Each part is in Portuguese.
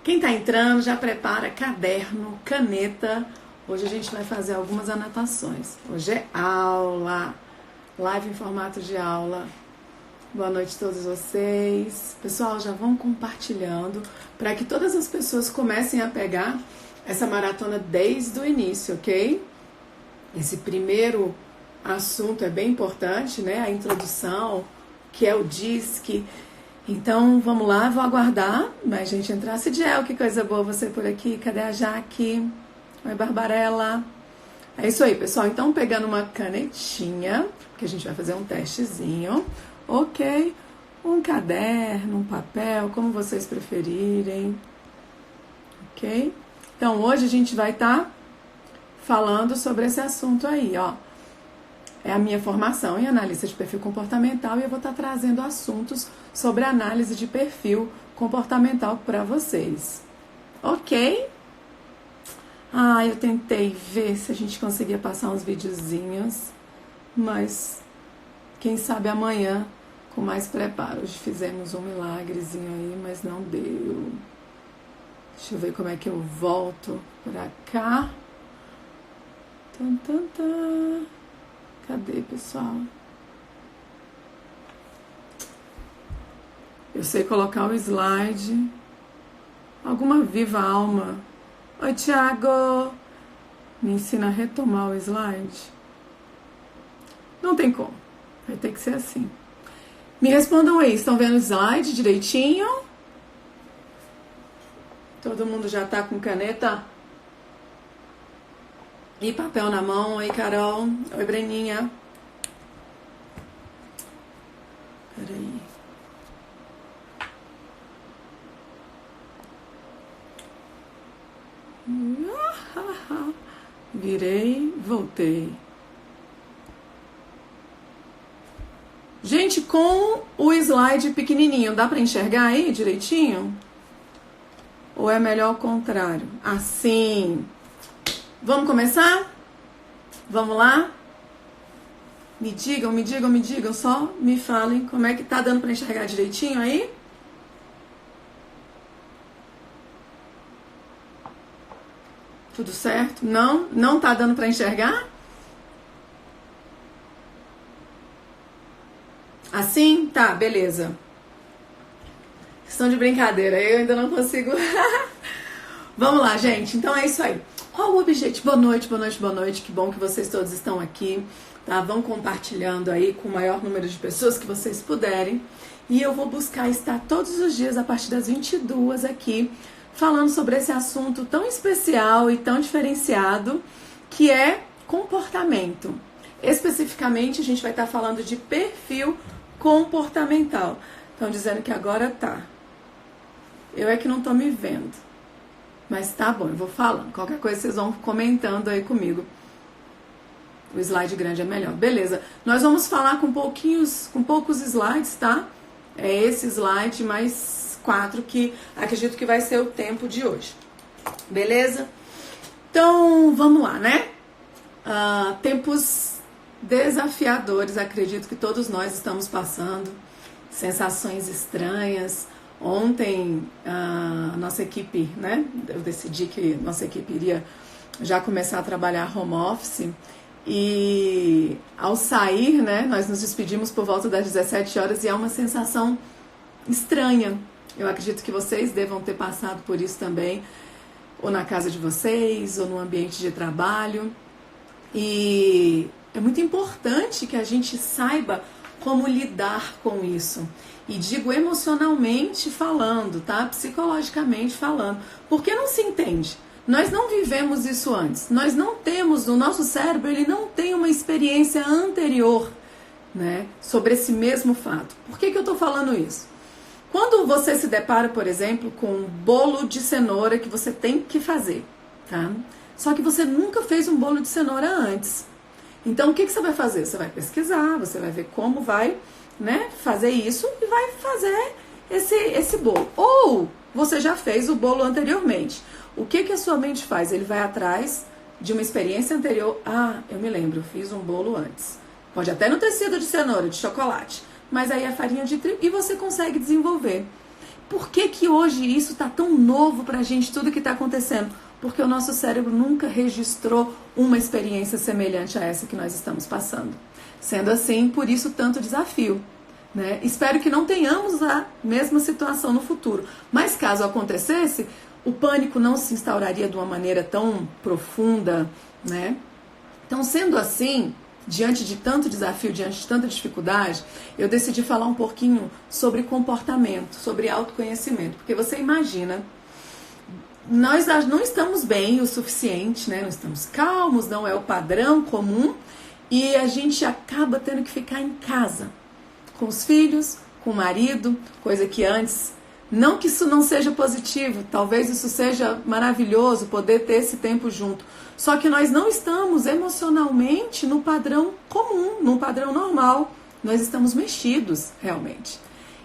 Quem tá entrando já prepara caderno, caneta. Hoje a gente vai fazer algumas anotações. Hoje é aula, live em formato de aula. Boa noite a todos vocês. Pessoal, já vão compartilhando para que todas as pessoas comecem a pegar essa maratona desde o início, ok? Esse primeiro assunto é bem importante, né? A introdução, que é o DISC. Então, vamos lá, vou aguardar mais gente entrar. Cidiel, que coisa boa você por aqui. Cadê a Jaque? Oi, Barbarella. É isso aí, pessoal. Então, pegando uma canetinha, que a gente vai fazer um testezinho. Ok? Um caderno, um papel, como vocês preferirem. Ok? Então, hoje a gente vai estar falando sobre esse assunto aí, ó. É a minha formação em analista de perfil comportamental e eu vou estar trazendo assuntos sobre análise de perfil comportamental para vocês. Ok? Eu tentei ver se a gente conseguia passar uns videozinhos, mas quem sabe amanhã com mais preparo. Hoje fizemos um milagrezinho aí, mas não deu. Deixa eu ver como é que eu volto pra cá. Cadê, pessoal? Eu sei colocar o slide. Alguma viva alma. Oi, Thiago. Me ensina a retomar o slide. Não tem como. Vai ter que ser assim. Me respondam aí. Estão vendo o slide direitinho? Todo mundo já tá com caneta e papel na mão. Oi, Carol. Oi, Breninha. Peraí. Virei, voltei. Gente, com o slide pequenininho, dá pra enxergar aí direitinho? Ou é melhor o contrário? Assim. Vamos começar? Vamos lá? Me digam, só me falem como é que tá dando pra enxergar direitinho aí? Tudo certo? Não? Não tá dando pra enxergar? Assim? Tá, beleza. Estão de brincadeira, eu ainda não consigo. Vamos lá, gente. Então é isso aí. Qual o objetivo? Boa noite. Que bom que vocês todos estão aqui, tá? Vão compartilhando aí com o maior número de pessoas que vocês puderem. E eu vou buscar estar todos os dias a partir das 22 aqui, falando sobre esse assunto tão especial e tão diferenciado, que é comportamento. Especificamente, a gente vai estar falando de perfil comportamental. Estão dizendo que agora tá. Eu é que não tô me vendo. Mas tá bom, eu vou falando. Qualquer coisa vocês vão comentando aí comigo. O slide grande é melhor. Beleza. Nós vamos falar com poucos slides, tá? É esse slide mais 4 que acredito que vai ser o tempo de hoje. Beleza? Então, vamos lá, né? Tempos desafiadores, acredito que todos nós estamos passando. Sensações estranhas. Ontem, a nossa equipe, né? Eu decidi que nossa equipe iria já começar a trabalhar home office. E ao sair, né? Nós nos despedimos por volta das 17 horas e é uma sensação estranha. Eu acredito que vocês devam ter passado por isso também, ou na casa de vocês, ou no ambiente de trabalho. E é muito importante que a gente saiba como lidar com isso. E digo emocionalmente falando, tá? Psicologicamente falando. Porque não se entende. Nós não vivemos isso antes. Nós não temos, no nosso cérebro, ele não tem uma experiência anterior, né? Sobre esse mesmo fato. Por que eu tô falando isso? Quando você se depara, por exemplo, com um bolo de cenoura que você tem que fazer, tá? Só que você nunca fez um bolo de cenoura antes. Então, o que você vai fazer? Você vai pesquisar, você vai ver como vai, né, fazer isso e vai fazer esse bolo. Ou você já fez o bolo anteriormente. O que a sua mente faz? Ele vai atrás de uma experiência anterior. Eu me lembro, eu fiz um bolo antes. Pode até não ter sido de cenoura, de chocolate. Mas aí é farinha de trigo e você consegue desenvolver. Por que que hoje isso está tão novo pra gente, tudo que está acontecendo? Porque o nosso cérebro nunca registrou uma experiência semelhante a essa que nós estamos passando. Sendo assim, por isso tanto desafio, né? Espero que não tenhamos a mesma situação no futuro. Mas caso acontecesse, o pânico não se instauraria de uma maneira tão profunda, né? Então, sendo assim, diante de tanto desafio, diante de tanta dificuldade, eu decidi falar um pouquinho sobre comportamento, sobre autoconhecimento. Porque você imagina, nós não estamos bem o suficiente, né? Não estamos calmos, não é o padrão comum, e a gente acaba tendo que ficar em casa, com os filhos, com o marido, coisa que antes, não que isso não seja positivo, talvez isso seja maravilhoso, poder ter esse tempo junto, só que nós não estamos emocionalmente no padrão comum, no padrão normal, nós estamos mexidos realmente.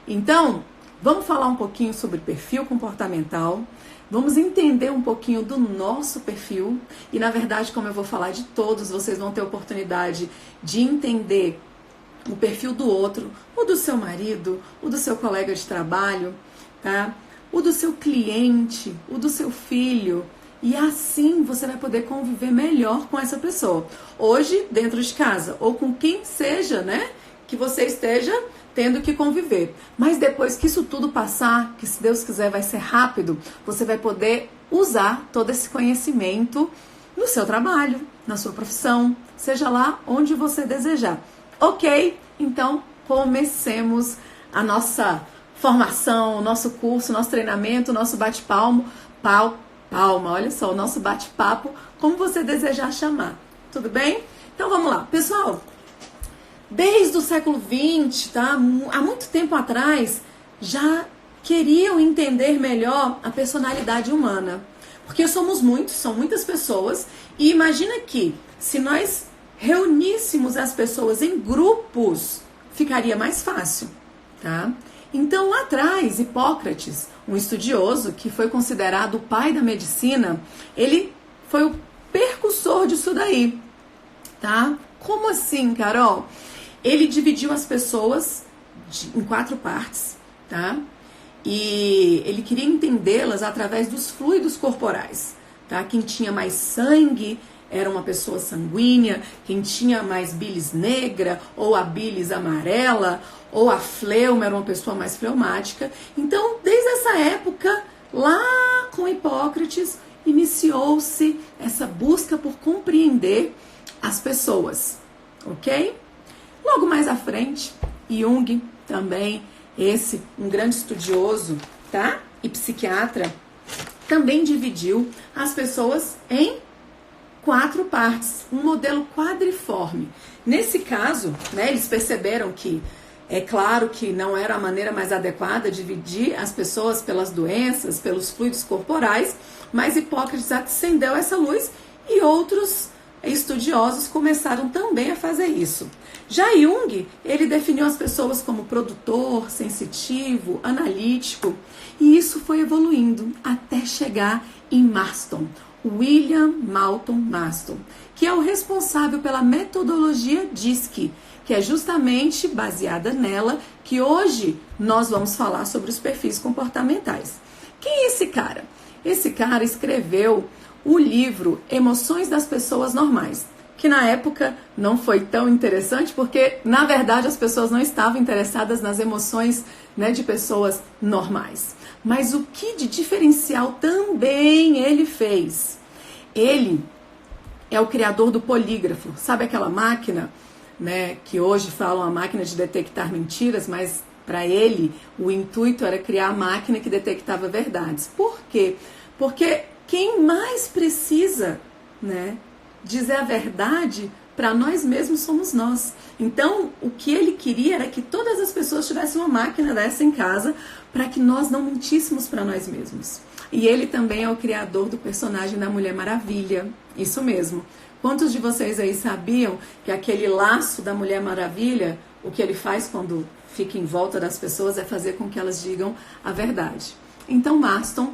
Então, vamos falar um pouquinho sobre perfil comportamental, vamos entender um pouquinho do nosso perfil e, na verdade, como eu vou falar de todos, vocês vão ter oportunidade de entender o perfil do outro, o do seu marido, o do seu colega de trabalho, tá? O do seu cliente, o do seu filho, e assim você vai poder conviver melhor com essa pessoa. Hoje, dentro de casa, ou com quem seja, né, que você esteja tendo que conviver. Mas depois que isso tudo passar, que se Deus quiser vai ser rápido, você vai poder usar todo esse conhecimento no seu trabalho, na sua profissão, seja lá onde você desejar. Ok? Então, comecemos a nossa formação, o nosso curso, o nosso treinamento, o nosso bate-palma, olha só, o nosso bate-papo, como você desejar chamar. Tudo bem? Então, vamos lá. Pessoal, desde o século XX, tá? Há muito tempo atrás, já queriam entender melhor a personalidade humana. Porque somos muitos, são muitas pessoas, e imagina que se nós reuníssemos as pessoas em grupos, ficaria mais fácil, tá? Então, lá atrás, Hipócrates, um estudioso que foi considerado o pai da medicina, ele foi o precursor disso daí, tá? Como assim, Carol? Ele dividiu as pessoas em 4 partes, tá? E ele queria entendê-las através dos fluidos corporais, tá? Quem tinha mais sangue era uma pessoa sanguínea, quem tinha mais bilis negra, ou a bilis amarela, ou a fleuma era uma pessoa mais fleumática. Então, desde essa época, lá com Hipócrates, iniciou-se essa busca por compreender as pessoas, ok? Logo mais à frente, Jung também, um grande estudioso, tá? E psiquiatra, também dividiu as pessoas em 4 partes, um modelo quadriforme. Nesse caso, né, eles perceberam que, é claro que não era a maneira mais adequada de dividir as pessoas pelas doenças, pelos fluidos corporais, mas Hipócrates acendeu essa luz e outros estudiosos começaram também a fazer isso. Já Jung, ele definiu as pessoas como produtor, sensitivo, analítico, e isso foi evoluindo até chegar em Marston, William Moulton Marston, que é o responsável pela metodologia DISC, que é justamente baseada nela que hoje nós vamos falar sobre os perfis comportamentais. Quem é esse cara? Esse cara escreveu o livro Emoções das Pessoas Normais, que na época não foi tão interessante, porque na verdade as pessoas não estavam interessadas nas emoções, né, de pessoas normais. Mas o que de diferencial também ele fez? Ele é o criador do polígrafo. Sabe aquela máquina, né, que hoje falam a máquina de detectar mentiras, mas para ele o intuito era criar a máquina que detectava verdades. Por quê? Porque quem mais precisa, né, dizer a verdade para nós mesmos somos nós. Então, o que ele queria era que todas as pessoas tivessem uma máquina dessa em casa para que nós não mentíssemos para nós mesmos. E ele também é o criador do personagem da Mulher Maravilha. Isso mesmo. Quantos de vocês aí sabiam que aquele laço da Mulher Maravilha, o que ele faz quando fica em volta das pessoas é fazer com que elas digam a verdade? Então, Marston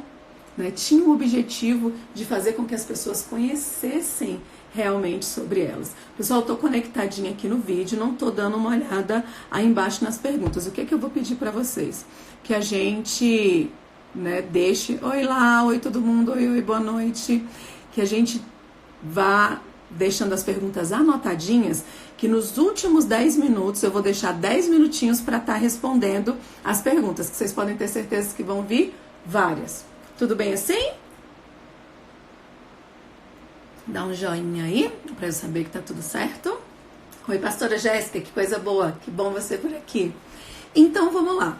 né, tinha o objetivo de fazer com que as pessoas conhecessem realmente sobre elas. Pessoal, eu tô conectadinha aqui no vídeo, não tô dando uma olhada aí embaixo nas perguntas. O que é que eu vou pedir para vocês? Que a gente, né, deixe, oi lá, oi todo mundo, oi, boa noite, que a gente vá deixando as perguntas anotadinhas, que nos últimos 10 minutos eu vou deixar 10 minutinhos para estar respondendo as perguntas, que vocês podem ter certeza que vão vir várias. Tudo bem assim? Dá um joinha aí, para eu saber que tá tudo certo. Oi, pastora Jéssica, que coisa boa, que bom você por aqui. Então, vamos lá.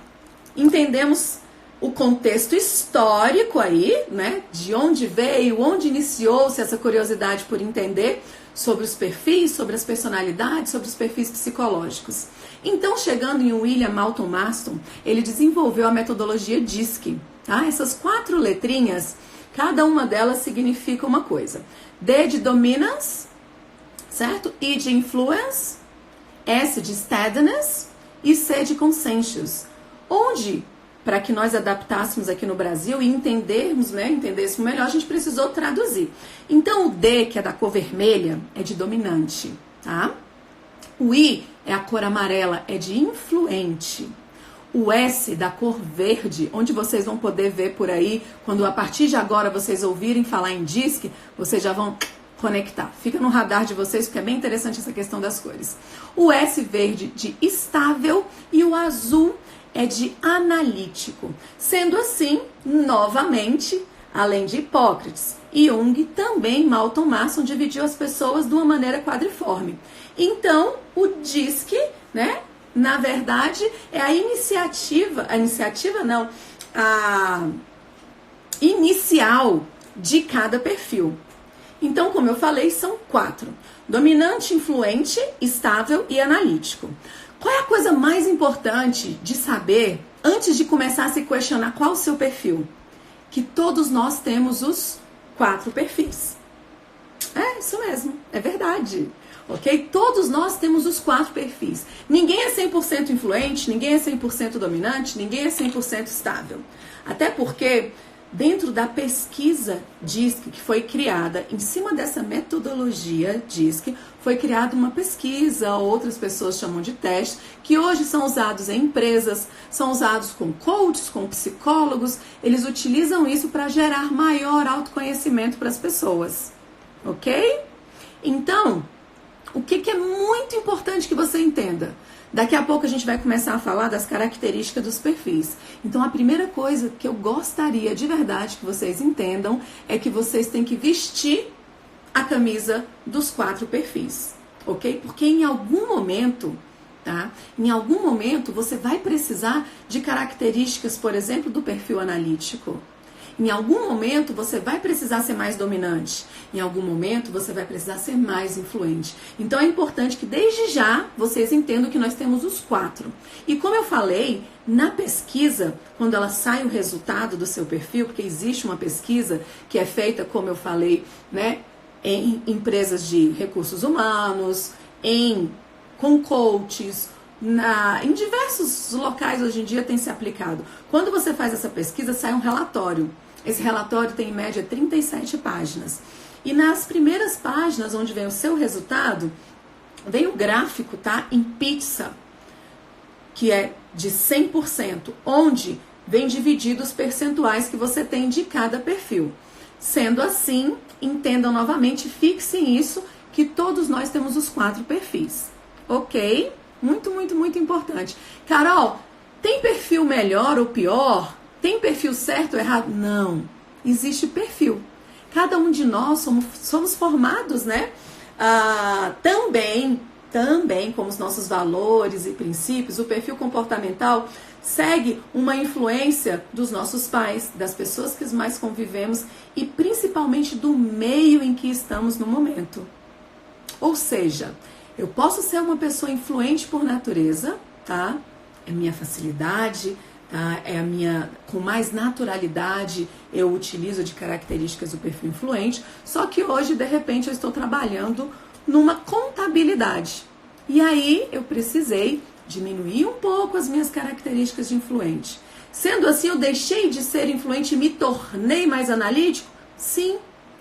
Entendemos o contexto histórico aí, né? De onde veio, onde iniciou-se essa curiosidade por entender sobre os perfis, sobre as personalidades, sobre os perfis psicológicos. Então, chegando em William Moulton Marston, ele desenvolveu a metodologia DISC. Tá? Essas 4 letrinhas, cada uma delas significa uma coisa. D de dominance, certo? I de influence, S de steadiness e C de consensus. Onde, para que nós adaptássemos aqui no Brasil e entendermos, né, entendêssemos melhor, a gente precisou traduzir. Então o D, que é da cor vermelha, é de dominante, tá? O I é a cor amarela, é de influente. O S da cor verde, onde vocês vão poder ver por aí, quando a partir de agora vocês ouvirem falar em DISC, vocês já vão conectar. Fica no radar de vocês, porque é bem interessante essa questão das cores. O S verde de estável e o azul é de analítico. Sendo assim, novamente, além de Hipócrates e Jung, também Moulton Marston dividiu as pessoas de uma maneira quadriforme. Então, o DISC, né? Na verdade, é a inicial de cada perfil. Então, como eu falei, são 4. Dominante, influente, estável e analítico. Qual é a coisa mais importante de saber antes de começar a se questionar qual o seu perfil? Que todos nós temos os 4 perfis. É, isso mesmo, é verdade. Ok? Todos nós temos os 4 perfis. Ninguém é 100% influente, ninguém é 100% dominante, ninguém é 100% estável. Até porque, dentro da pesquisa DISC, que foi criada em cima dessa metodologia DISC, foi criada uma pesquisa, outras pessoas chamam de teste, que hoje são usados em empresas, são usados com coaches, com psicólogos. Eles utilizam isso para gerar maior autoconhecimento para as pessoas. Ok? Então, o que é muito importante que você entenda? Daqui a pouco a gente vai começar a falar das características dos perfis. Então, a primeira coisa que eu gostaria de verdade que vocês entendam é que vocês têm que vestir a camisa dos 4 perfis, ok? Porque em algum momento, tá? Em algum momento você vai precisar de características, por exemplo, do perfil analítico. Em algum momento você vai precisar ser mais dominante. Em algum momento você vai precisar ser mais influente. Então é importante que desde já vocês entendam que nós temos os 4. E como eu falei, na pesquisa, quando ela sai o resultado do seu perfil, porque existe uma pesquisa que é feita, como eu falei, né, em empresas de recursos humanos, com coaches, em diversos locais hoje em dia tem se aplicado. Quando você faz essa pesquisa, sai um relatório. Esse relatório tem em média 37 páginas. E nas primeiras páginas, onde vem o seu resultado, vem o gráfico, tá? Em pizza, que é de 100%, onde vem dividido os percentuais que você tem de cada perfil. Sendo assim, entendam novamente, fixem isso, que todos nós temos os 4 perfis. Ok? Muito, muito, muito importante. Carol, tem perfil melhor ou pior? Tem perfil certo ou errado? Não. Existe perfil. Cada um de nós somos formados, né? Também como os nossos valores e princípios, o perfil comportamental segue uma influência dos nossos pais, das pessoas que mais convivemos e principalmente do meio em que estamos no momento. Ou seja, eu posso ser uma pessoa influente por natureza, tá? É minha facilidade, tá? É a minha, com mais naturalidade eu utilizo de características do perfil influente, só que hoje, de repente, eu estou trabalhando numa contabilidade. E aí eu precisei diminuir um pouco as minhas características de influente. Sendo assim, eu deixei de ser influente e me tornei mais analítico? Sim,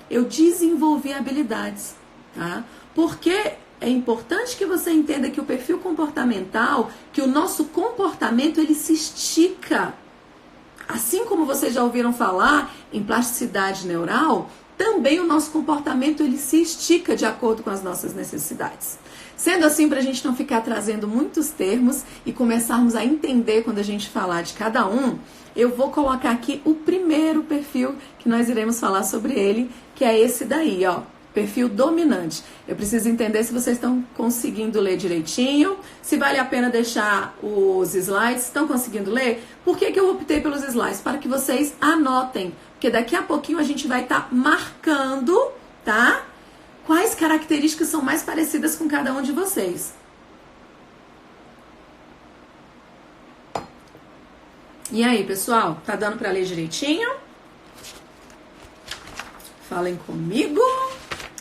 eu desenvolvi habilidades, tá? Porque é importante que você entenda que o perfil comportamental, que o nosso comportamento, ele se estica. Assim como vocês já ouviram falar em plasticidade neural, também o nosso comportamento, ele se estica de acordo com as nossas necessidades. Sendo assim, para a gente não ficar trazendo muitos termos e começarmos a entender quando a gente falar de cada um, eu vou colocar aqui o primeiro perfil que nós iremos falar sobre ele, que é esse daí, ó, perfil dominante. Eu preciso entender se vocês estão conseguindo ler direitinho, se vale a pena deixar os slides, estão conseguindo ler? Por que eu optei pelos slides? Para que vocês anotem, porque daqui a pouquinho a gente vai estar marcando, tá? Quais características são mais parecidas com cada um de vocês? E aí, pessoal? Tá dando para ler direitinho? Falem comigo.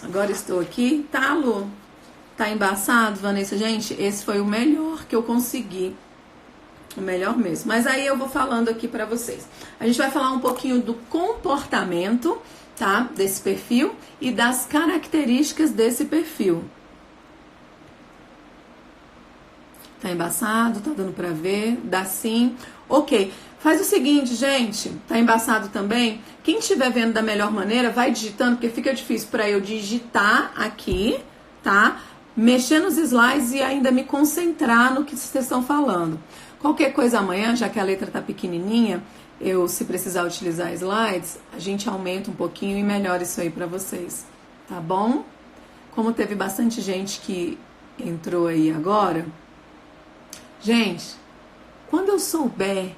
Agora estou aqui. Tá, Lu? Tá embaçado, Vanessa? Gente, esse foi o melhor que eu consegui. O melhor mesmo. Mas aí eu vou falando aqui para vocês. A gente vai falar um pouquinho do comportamento, tá? Desse perfil e das características desse perfil. Tá embaçado? Tá dando pra ver? Dá sim? Ok. Faz o seguinte, gente. Tá embaçado também? Quem estiver vendo da melhor maneira, vai digitando, porque fica difícil pra eu digitar aqui, tá? Mexer nos slides e ainda me concentrar no que vocês estão falando. Qualquer coisa amanhã, já que a letra tá pequenininha, se precisar utilizar slides, a gente aumenta um pouquinho e melhora isso aí pra vocês, tá bom? Como teve bastante gente que entrou aí agora, gente, quando eu souber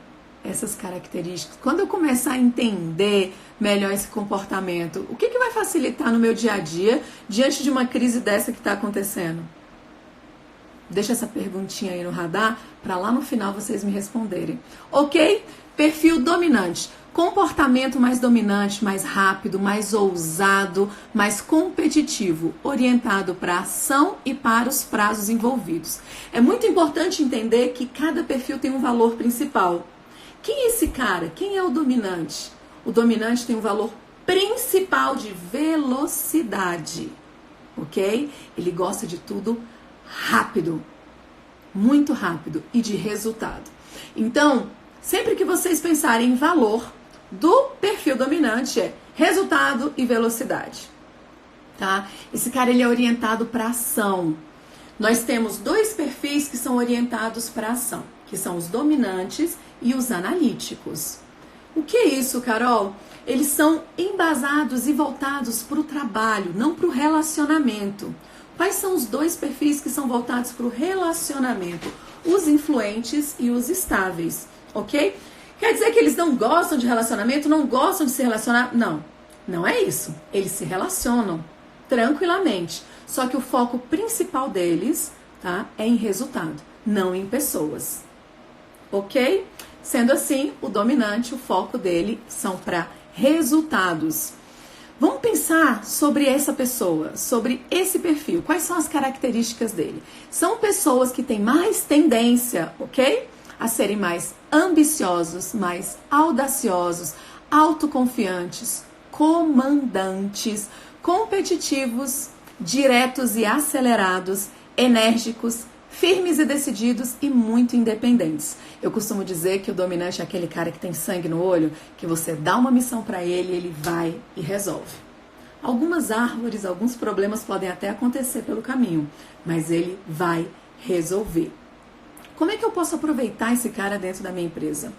essas características, quando eu começar a entender melhor esse comportamento, o que vai facilitar no meu dia a dia diante de uma crise dessa que está acontecendo? Deixa essa perguntinha aí no radar para lá no final vocês me responderem. Ok? Perfil dominante. Comportamento mais dominante, mais rápido, mais ousado, mais competitivo, orientado para a ação e para os prazos envolvidos. É muito importante entender que cada perfil tem um valor principal. Quem é esse cara? Quem é o dominante? O dominante tem um valor principal de velocidade, ok? Ele gosta de tudo rápido, muito rápido e de resultado. Então, sempre que vocês pensarem em valor do perfil dominante é resultado e velocidade, tá? Esse cara ele é orientado para ação. Nós temos dois perfis que são orientados para ação, que são os dominantes e os analíticos. O que é isso, Carol? Eles são embasados e voltados para o trabalho, não para o relacionamento. Quais são os dois perfis que são voltados para o relacionamento? Os influentes e os estáveis, ok? Quer dizer que eles não gostam de relacionamento, não gostam de se relacionar? Não, não é isso. Eles se relacionam tranquilamente. Só que o foco principal deles, tá, é em resultado, não em pessoas. Ok? Sendo assim, o dominante, o foco dele são para resultados. Vamos pensar sobre essa pessoa, sobre esse perfil. Quais são as características dele? São pessoas que têm mais tendência, ok? A serem mais ambiciosos, mais audaciosos, autoconfiantes, comandantes, competitivos, diretos e acelerados, enérgicos, firmes e decididos e muito independentes. Eu costumo dizer que o dominante é aquele cara que tem sangue no olho, que você dá uma missão para ele, ele vai e resolve. Algumas árvores, alguns problemas podem até acontecer pelo caminho, mas ele vai resolver. Como é que eu posso aproveitar esse cara dentro da minha empresa?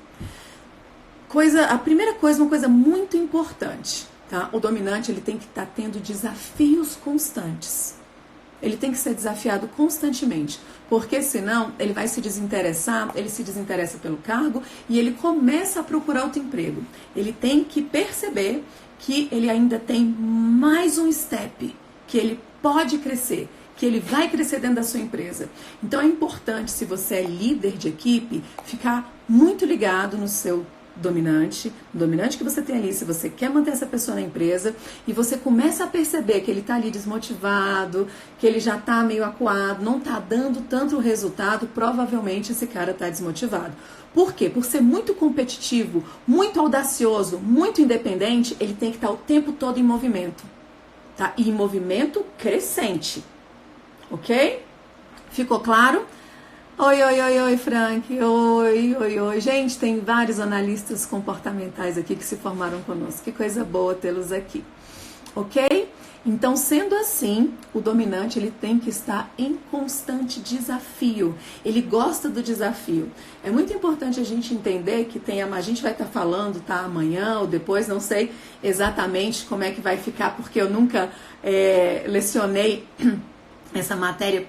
A primeira coisa, uma coisa muito importante, tá? O dominante ele tem que estar tendo desafios constantes. Ele tem que ser desafiado constantemente, porque senão ele vai se desinteressar, ele se desinteressa pelo cargo e ele começa a procurar outro emprego. Ele tem que perceber que ele ainda tem mais um step, que ele pode crescer, que ele vai crescer dentro da sua empresa. Então é importante, se você é líder de equipe, ficar muito ligado no seu dominante, o dominante que você tem ali, se você quer manter essa pessoa na empresa e você começa a perceber que ele está ali desmotivado, que ele já está meio acuado, não está dando tanto resultado, provavelmente esse cara está desmotivado. Por quê? Por ser muito competitivo, muito audacioso, muito independente, ele tem que estar o tempo todo em movimento, tá? E em movimento crescente, ok? Ficou claro? Oi, oi, oi, oi, Frank. Oi, oi, oi. Gente, tem vários analistas comportamentais aqui que se formaram conosco. Que coisa boa tê-los aqui, ok? Então, sendo assim, o dominante ele tem que estar em constante desafio. Ele gosta do desafio. É muito importante a gente entender que a gente vai estar falando, tá, amanhã ou depois, não sei exatamente como é que vai ficar, porque eu nunca lecionei essa matéria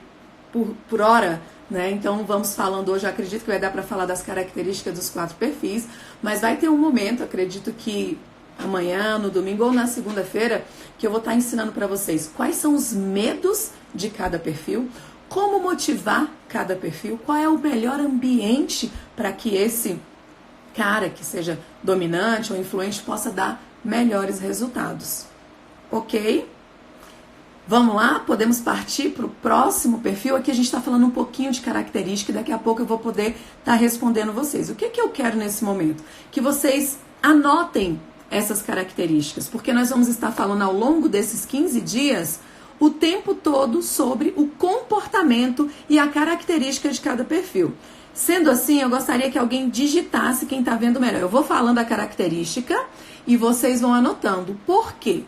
por hora, né? Então vamos falando hoje, eu acredito que vai dar para falar das características dos 4 perfis, mas vai ter um momento, acredito que amanhã, no domingo ou na segunda-feira, que eu vou estar ensinando para vocês quais são os medos de cada perfil, como motivar cada perfil, qual é o melhor ambiente para que esse cara que seja dominante ou influente possa dar melhores resultados. Ok? Vamos lá? Podemos partir para o próximo perfil? Aqui a gente está falando um pouquinho de característica e daqui a pouco eu vou poder estar respondendo vocês. O que eu quero nesse momento? Que vocês anotem essas características, porque nós vamos estar falando ao longo desses 15 dias o tempo todo sobre o comportamento e a característica de cada perfil. Sendo assim, eu gostaria que alguém digitasse quem está vendo melhor. Eu vou falando a característica e vocês vão anotando. Por quê?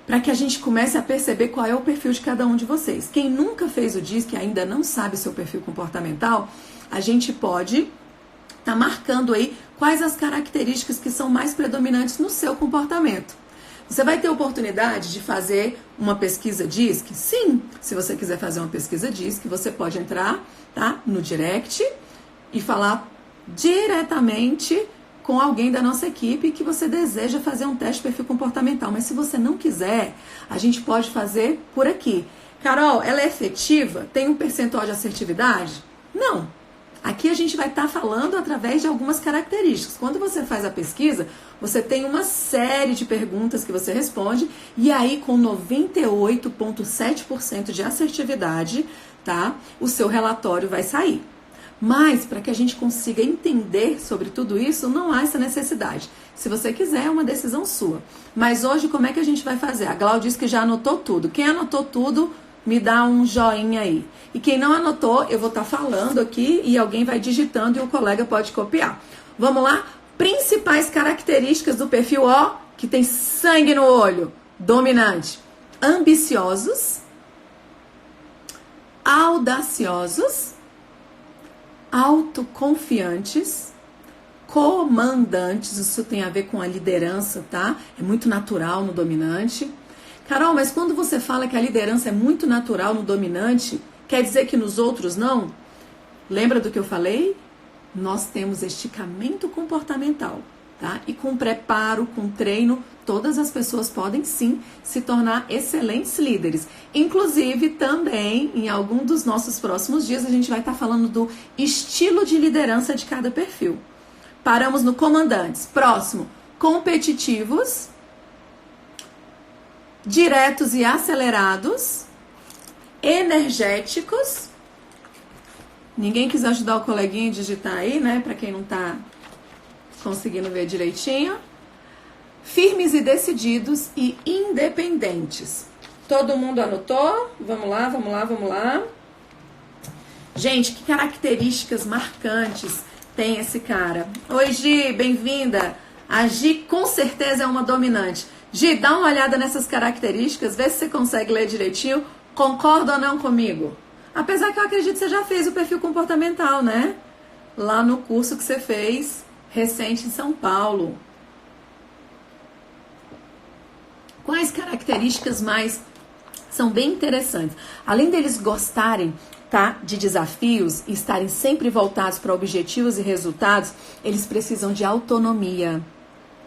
Para que a gente comece a perceber qual é o perfil de cada um de vocês. Quem nunca fez o DISC e ainda não sabe seu perfil comportamental, a gente pode estar marcando aí quais as características que são mais predominantes no seu comportamento. Você vai ter oportunidade de fazer uma pesquisa DISC? Sim, se você quiser fazer uma pesquisa DISC, você pode entrar, tá, no direct e falar diretamente com alguém da nossa equipe que você deseja fazer um teste de perfil comportamental. Mas se você não quiser, a gente pode fazer por aqui. Carol, ela é efetiva? Tem um percentual de assertividade? Não. Aqui a gente vai estar falando através de algumas características. Quando você faz a pesquisa, você tem uma série de perguntas que você responde e aí com 98,7% de assertividade, tá? O seu relatório vai sair. Mas, para que a gente consiga entender sobre tudo isso, não há essa necessidade. Se você quiser, é uma decisão sua. Mas hoje, como é que a gente vai fazer? A Glau disse que já anotou tudo. Quem anotou tudo, me dá um joinha aí. E quem não anotou, eu vou estar falando aqui e alguém vai digitando e o colega pode copiar. Vamos lá? Principais características do perfil O, que tem sangue no olho. Dominante. Ambiciosos. Audaciosos. Autoconfiantes, comandantes, isso tem a ver com a liderança, tá? É muito natural no dominante. Carol, mas quando você fala que a liderança é muito natural no dominante, quer dizer que nos outros não? Lembra do que eu falei? Nós temos esticamento comportamental, tá? E com preparo, com treino, todas as pessoas podem sim se tornar excelentes líderes. Inclusive, também, em algum dos nossos próximos dias, a gente vai estar falando do estilo de liderança de cada perfil. Paramos no comandantes. Próximo, competitivos, diretos e acelerados, energéticos. Ninguém quis ajudar o coleguinha a digitar aí, né? Para quem não tá conseguindo ver direitinho. Firmes e decididos e independentes. Todo mundo anotou? Vamos lá, vamos lá, vamos lá. Gente, que características marcantes tem esse cara? Oi, Gi, bem-vinda. A Gi com certeza é uma dominante. Gi, dá uma olhada nessas características, vê se você consegue ler direitinho. Concorda ou não comigo? Apesar que eu acredito que você já fez o perfil comportamental, né? Lá no curso que você fez recente em São Paulo. Quais características mais são bem interessantes? Além deles gostarem, tá, de desafios e estarem sempre voltados para objetivos e resultados, eles precisam de autonomia,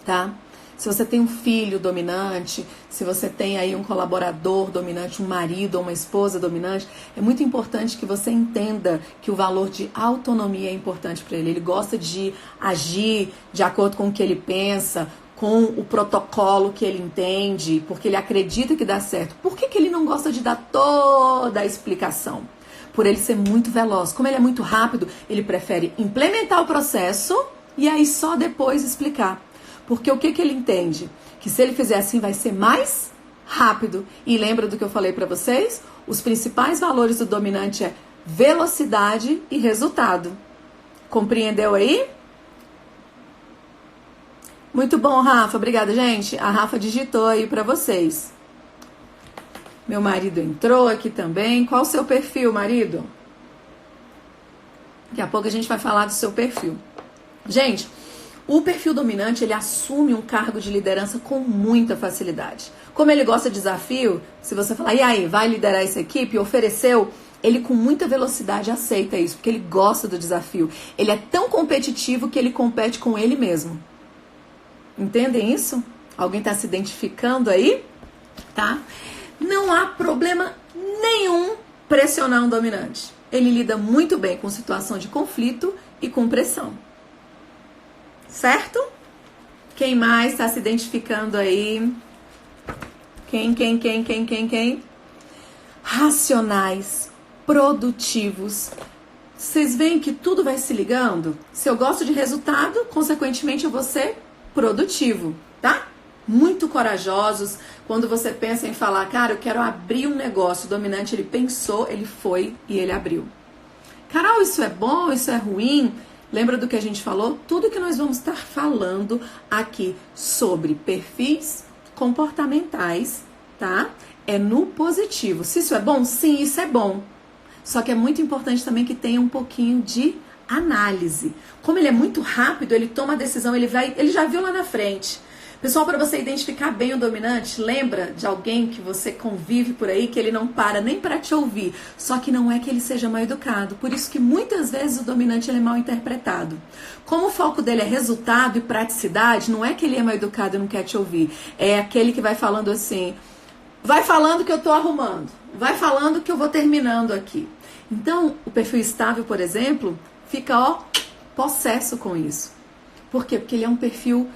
tá? Se você tem um filho dominante, se você tem aí um colaborador dominante, um marido ou uma esposa dominante, é muito importante que você entenda que o valor de autonomia é importante para ele. Ele gosta de agir de acordo com o que ele pensa, com o protocolo que ele entende, porque ele acredita que dá certo. Por que ele não gosta de dar toda a explicação? por ele ser muito veloz. Como ele é muito rápido, ele prefere implementar o processo e aí só depois explicar. Porque o que ele entende? Que se ele fizer assim vai ser mais rápido. E lembra do que eu falei para vocês? Os principais valores do dominante é velocidade e resultado. Compreendeu aí? Muito bom, Rafa. Obrigada, gente. A Rafa digitou aí para vocês. Meu marido entrou aqui também. Qual o seu perfil, marido? Daqui a pouco a gente vai falar do seu perfil. Gente, o perfil dominante, ele assume um cargo de liderança com muita facilidade. Como ele gosta de desafio, se você falar, e aí, vai liderar essa equipe? Ofereceu, ele com muita velocidade aceita isso, porque ele gosta do desafio. Ele é tão competitivo que ele compete com ele mesmo. Entendem isso? Alguém está se identificando aí? Tá? Não há problema nenhum pressionar um dominante. Ele lida muito bem com situação de conflito e com pressão. Certo? Quem mais está se identificando aí? Quem? Racionais, produtivos. Vocês veem que tudo vai se ligando? Se eu gosto de resultado, consequentemente eu vou ser produtivo, tá? Muito corajosos. Quando você pensa em falar, cara, eu quero abrir um negócio, o dominante, ele pensou, ele foi e ele abriu. Carol, isso é bom, isso é ruim? Lembra do que a gente falou? Tudo que nós vamos estar falando aqui sobre perfis comportamentais, tá? É no positivo. Se isso é bom? Sim, isso é bom. Só que é muito importante também que tenha um pouquinho de análise. Como ele é muito rápido, ele toma a decisão, ele já viu lá na frente. Pessoal, para você identificar bem o dominante, lembra de alguém que você convive por aí, que ele não para nem para te ouvir. Só que não é que ele seja mal educado. Por isso que muitas vezes o dominante ele é mal interpretado. Como o foco dele é resultado e praticidade, não é que ele é mal educado e não quer te ouvir. É aquele que vai falando assim, vai falando que eu tô arrumando, vai falando que eu vou terminando aqui. Então, o perfil estável, por exemplo, fica, possesso com isso. Por quê? Porque ele é um perfil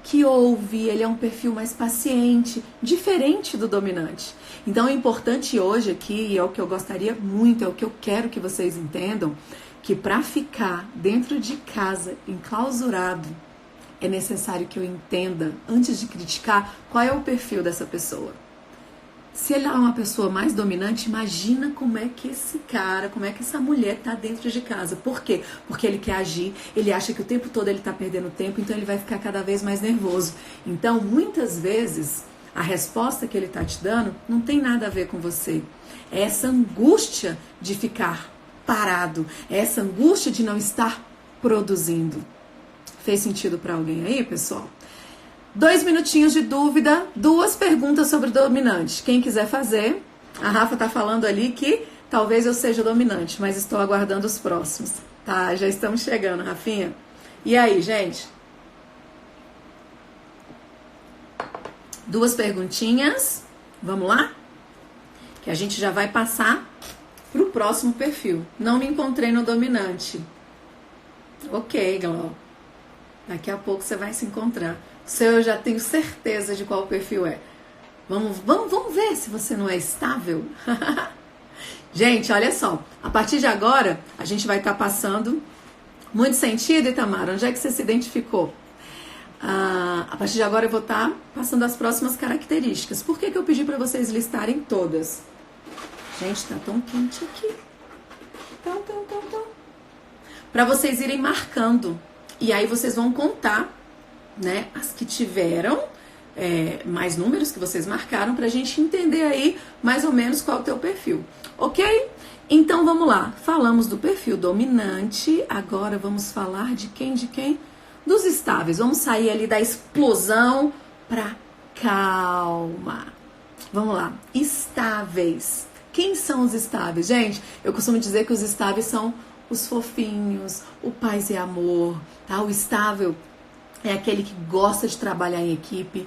que ouve, ele é um perfil mais paciente, diferente do dominante. Então é importante hoje aqui, e é o que eu gostaria muito, é o que eu quero que vocês entendam, que para ficar dentro de casa, enclausurado, é necessário que eu entenda, antes de criticar, qual é o perfil dessa pessoa. Se ele é uma pessoa mais dominante, imagina como é que esse cara, como é que essa mulher tá dentro de casa. Por quê? Porque ele quer agir, ele acha que o tempo todo ele tá perdendo tempo, então ele vai ficar cada vez mais nervoso. Então, muitas vezes, a resposta que ele tá te dando não tem nada a ver com você. É essa angústia de ficar parado, é essa angústia de não estar produzindo. Fez sentido para alguém aí, pessoal? 2 minutinhos de dúvida, 2 perguntas sobre dominante. Quem quiser fazer, a Rafa tá falando ali que talvez eu seja dominante, mas estou aguardando os próximos. Tá, já estamos chegando, Rafinha. E aí, gente? 2 perguntinhas, vamos lá? Que a gente já vai passar pro próximo perfil. Não me encontrei no dominante. Ok, Glau. Daqui a pouco você vai se encontrar. O seu eu já tenho certeza de qual perfil é. Vamos ver se você não é estável. Gente, olha só. A partir de agora, a gente vai estar passando muito sentido, Itamar. Onde é que você se identificou? A partir de agora eu vou estar passando as próximas características. Por que eu pedi para vocês listarem todas? Gente, tá tão quente aqui. Tão. Para vocês irem marcando. E aí vocês vão contar, né, as que tiveram mais números que vocês marcaram pra gente entender aí mais ou menos qual é o teu perfil, ok? Então vamos lá, falamos do perfil dominante, agora vamos falar de quem? Dos estáveis, vamos sair ali da explosão pra calma. Vamos lá, estáveis. Quem são os estáveis? Gente, eu costumo dizer que os estáveis são os fofinhos, o paz e amor, tá? O estável é aquele que gosta de trabalhar em equipe,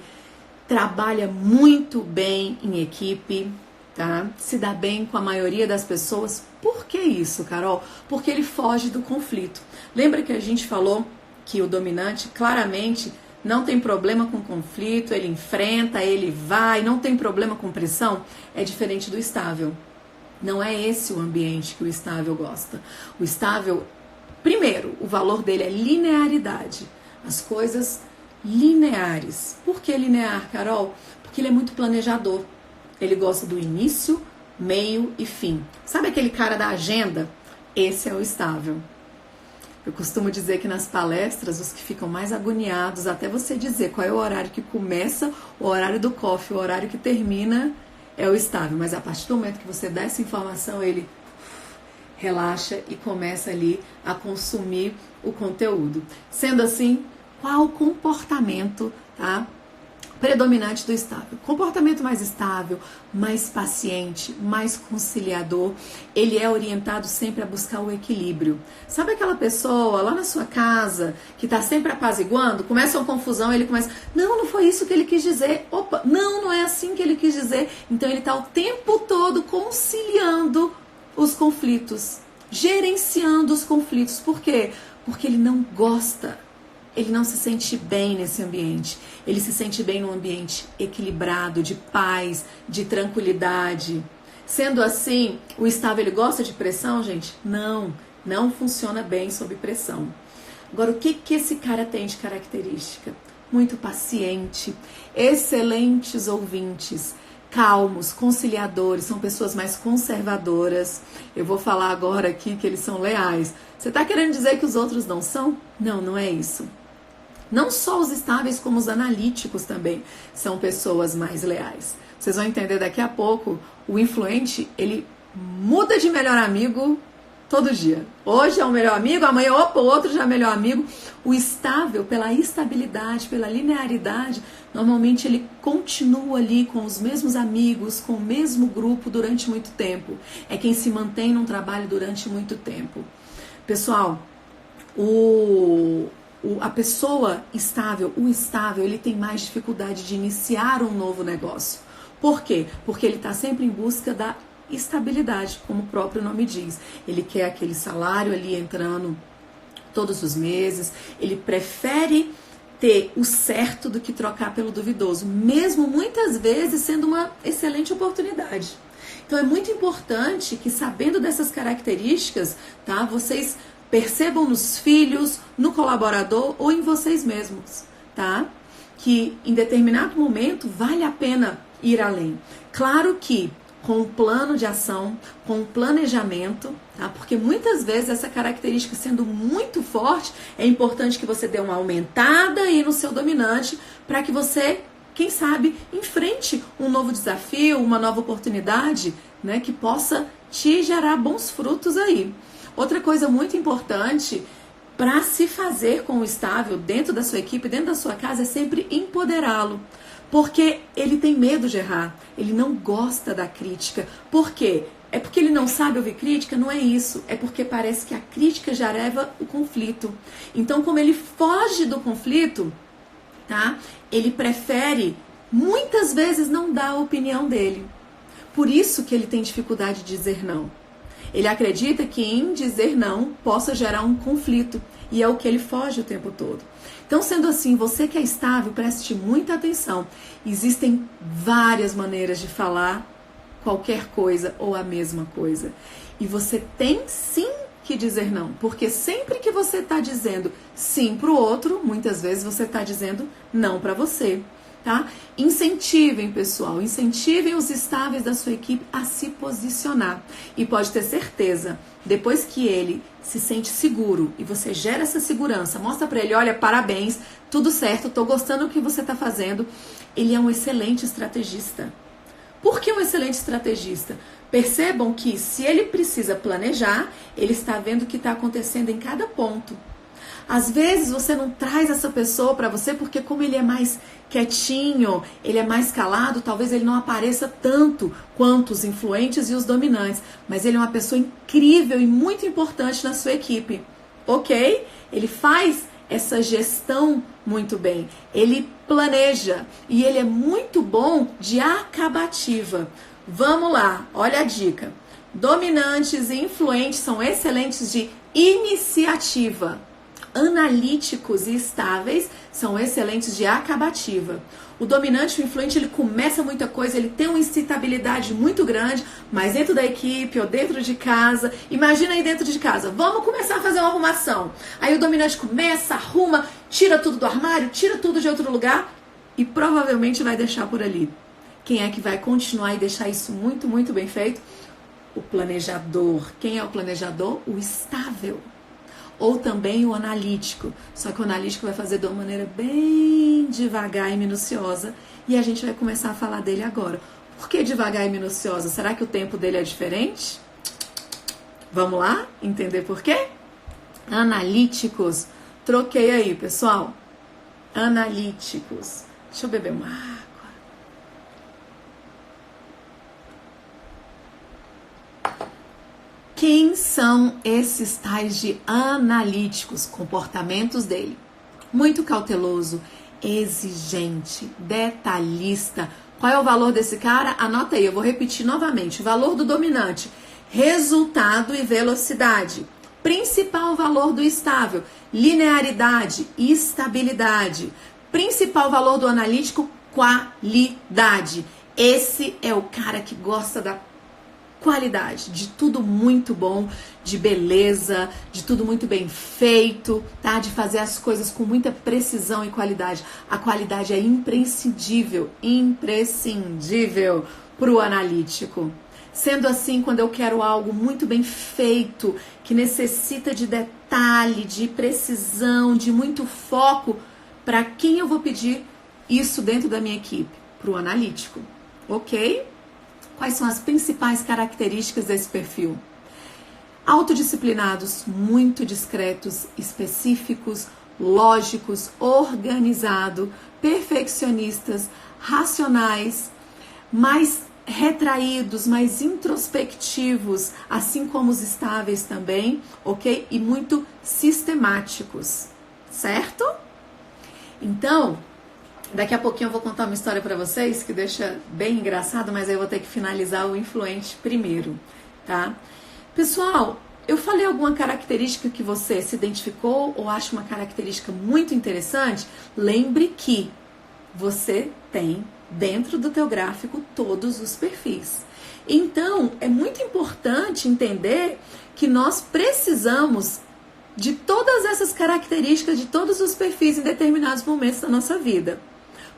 trabalha muito bem em equipe, tá? Se dá bem com a maioria das pessoas. Por que isso, Carol? Porque ele foge do conflito. Lembra que a gente falou que o dominante claramente não tem problema com conflito, ele enfrenta, ele vai, não tem problema com pressão? É diferente do estável. Não é esse o ambiente que o estável gosta. O estável, primeiro, o valor dele é linearidade. As coisas lineares. Por que linear, Carol? Porque ele é muito planejador. Ele gosta do início, meio e fim. Sabe aquele cara da agenda? Esse é o estável. Eu costumo dizer que nas palestras, os que ficam mais agoniados, até você dizer qual é o horário que começa, o horário do coffee, o horário que termina, é o estável. Mas a partir do momento que você dá essa informação, ele relaxa e começa ali a consumir o conteúdo. Sendo assim, qual o comportamento, tá, predominante do estável? Comportamento mais estável, mais paciente, mais conciliador. Ele é orientado sempre a buscar o equilíbrio. Sabe aquela pessoa lá na sua casa que está sempre apaziguando? Começa uma confusão, ele começa, não foi isso que ele quis dizer. Opa, não é assim que ele quis dizer. Então ele está o tempo todo conciliando os conflitos, gerenciando os conflitos. Por quê? Porque ele não gosta. Ele não se sente bem nesse ambiente. Ele se sente bem num ambiente equilibrado, de paz, de tranquilidade. Sendo assim, o estável, ele gosta de pressão, gente? Não funciona bem sob pressão. Agora, o que esse cara tem de característica? Muito paciente, excelentes ouvintes, calmos, conciliadores, são pessoas mais conservadoras. Eu vou falar agora aqui que eles são leais. Você está querendo dizer que os outros não são? Não é isso. Não só os estáveis, como os analíticos também são pessoas mais leais. Vocês vão entender daqui a pouco, o influente, ele muda de melhor amigo todo dia. Hoje é o melhor amigo, amanhã, o outro já é melhor amigo. O estável, pela estabilidade, pela linearidade, normalmente ele continua ali com os mesmos amigos, com o mesmo grupo durante muito tempo. É quem se mantém num trabalho durante muito tempo. Pessoal, a pessoa estável, o estável, ele tem mais dificuldade de iniciar um novo negócio. Por quê? Porque ele está sempre em busca da estabilidade, como o próprio nome diz. Ele quer aquele salário ali entrando todos os meses, ele prefere ter o certo do que trocar pelo duvidoso, mesmo muitas vezes sendo uma excelente oportunidade. Então é muito importante que, sabendo dessas características, tá, vocês percebam nos filhos, no colaborador ou em vocês mesmos, tá? Que em determinado momento vale a pena ir além. Claro que com um plano de ação, com um planejamento, tá? Porque muitas vezes essa característica sendo muito forte, é importante que você dê uma aumentada aí no seu dominante para que você, quem sabe, enfrente um novo desafio, uma nova oportunidade, né, que possa te gerar bons frutos aí. Outra coisa muito importante para se fazer com o estável dentro da sua equipe, dentro da sua casa, é sempre empoderá-lo. Porque ele tem medo de errar, ele não gosta da crítica. Por quê? É porque ele não sabe ouvir crítica? Não é isso. É porque parece que a crítica já leva o conflito. Então, como ele foge do conflito, tá? Ele prefere, muitas vezes, não dar a opinião dele. Por isso que ele tem dificuldade de dizer não. Ele acredita que em dizer não possa gerar um conflito. E é o que ele foge o tempo todo. Então, sendo assim, você que é estável, preste muita atenção. Existem várias maneiras de falar qualquer coisa ou a mesma coisa. E você tem sim que dizer não. Porque sempre que você está dizendo sim para o outro, muitas vezes você está dizendo não para você. Tá? Incentivem, pessoal, incentivem os estáveis da sua equipe a se posicionar. E pode ter certeza, depois que ele se sente seguro e você gera essa segurança, mostra para ele, olha, parabéns, tudo certo, tô gostando do que você tá fazendo. Ele é um excelente estrategista. Por que um excelente estrategista? Percebam que se ele precisa planejar, ele está vendo o que está acontecendo em cada ponto. Às vezes você não traz essa pessoa para você porque como ele é mais quietinho, ele é mais calado, talvez ele não apareça tanto quanto os influentes e os dominantes. Mas ele é uma pessoa incrível e muito importante na sua equipe, ok? Ele faz essa gestão muito bem, ele planeja e ele é muito bom de acabativa. Vamos lá, olha a dica. Dominantes e influentes são excelentes de iniciativa. Analíticos e estáveis são excelentes de acabativa. O dominante, o influente, ele começa muita coisa, ele tem uma incitabilidade muito grande, mas dentro da equipe ou dentro de casa, imagina aí dentro de casa, vamos começar a fazer uma arrumação. Aí o dominante começa, arruma, tira tudo do armário, tira tudo de outro lugar e provavelmente vai deixar por ali. Quem é que vai continuar e deixar isso muito, muito bem feito? O planejador. Quem é o planejador? O estável. Ou também o analítico. Só que o analítico vai fazer de uma maneira bem devagar e minuciosa. E a gente vai começar a falar dele agora. Por que devagar e minuciosa? Será que o tempo dele é diferente? Vamos lá? Entender por quê? Analíticos. Troquei aí, pessoal. Analíticos. Deixa eu beber uma água. Quem são esses tais de analíticos? Comportamentos dele. Muito cauteloso, exigente, detalhista. Qual é o valor desse cara? Anota aí, eu vou repetir novamente. O valor do dominante, resultado e velocidade. Principal valor do estável, linearidade, estabilidade. Principal valor do analítico, qualidade. Esse é o cara que gosta da qualidade, de tudo muito bom, de beleza, de tudo muito bem feito, tá? De fazer as coisas com muita precisão e qualidade. A qualidade é imprescindível para o analítico. Sendo assim, quando eu quero algo muito bem feito, que necessita de detalhe, de precisão, de muito foco, para quem eu vou pedir isso dentro da minha equipe? Para o analítico, ok? Quais são as principais características desse perfil? Autodisciplinados, muito discretos, específicos, lógicos, organizados, perfeccionistas, racionais, mais retraídos, mais introspectivos, assim como os estáveis também, ok? E muito sistemáticos, certo? Então, daqui a pouquinho eu vou contar uma história pra vocês que deixa bem engraçado, mas aí eu vou ter que finalizar o influente primeiro, tá? Pessoal, eu falei alguma característica que você se identificou ou acha uma característica muito interessante? Lembre que você tem dentro do teu gráfico todos os perfis. Então, é muito importante entender que nós precisamos de todas essas características, de todos os perfis em determinados momentos da nossa vida.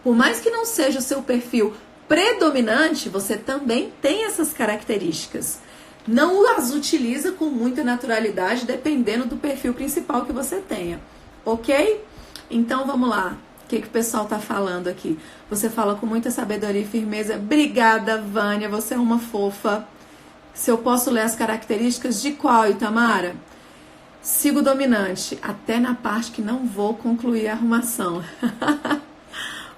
Por mais que não seja o seu perfil predominante, você também tem essas características. Não as utiliza com muita naturalidade, dependendo do perfil principal que você tenha, ok? Então vamos lá. O que o pessoal tá falando aqui? Você fala com muita sabedoria e firmeza. Obrigada, Vânia, você é uma fofa. Se eu posso ler as características de qual, Itamara? Sigo dominante, até na parte que não vou concluir a arrumação.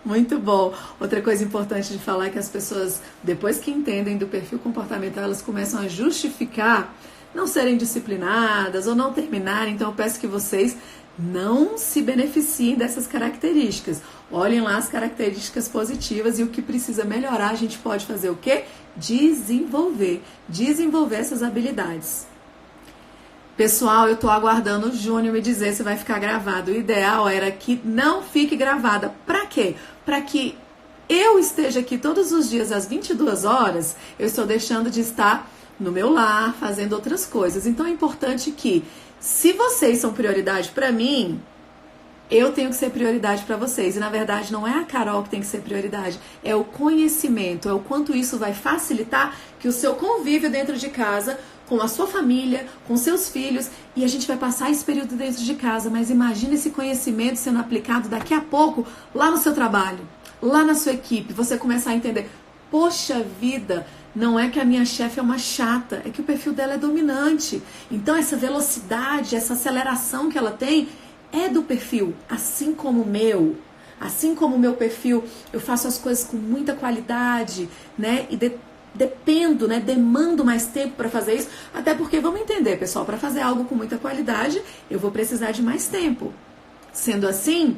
Muito bom. Outra coisa importante de falar é que as pessoas, depois que entendem do perfil comportamental, elas começam a justificar não serem disciplinadas ou não terminarem. Então eu peço que vocês não se beneficiem dessas características. Olhem lá as características positivas e o que precisa melhorar, a gente pode fazer o quê? Desenvolver essas habilidades. Pessoal, eu tô aguardando o Júnior me dizer se vai ficar gravado. O ideal era que não fique gravada. Pra quê? Pra que eu esteja aqui todos os dias às 22 horas, eu estou deixando de estar no meu lar, fazendo outras coisas. Então é importante que, se vocês são prioridade pra mim, eu tenho que ser prioridade pra vocês. E na verdade não é a Carol que tem que ser prioridade, é o conhecimento, é o quanto isso vai facilitar que o seu convívio dentro de casa, com a sua família, com seus filhos, e a gente vai passar esse período dentro de casa, mas imagine esse conhecimento sendo aplicado daqui a pouco lá no seu trabalho, lá na sua equipe, você começar a entender, poxa vida, não é que a minha chefe é uma chata, é que o perfil dela é dominante, então essa velocidade, essa aceleração que ela tem, é do perfil, assim como o meu. Assim como o meu perfil, eu faço as coisas com muita qualidade, né, e dependo, né, demando mais tempo para fazer isso, até porque, vamos entender, pessoal, para fazer algo com muita qualidade, eu vou precisar de mais tempo. Sendo assim,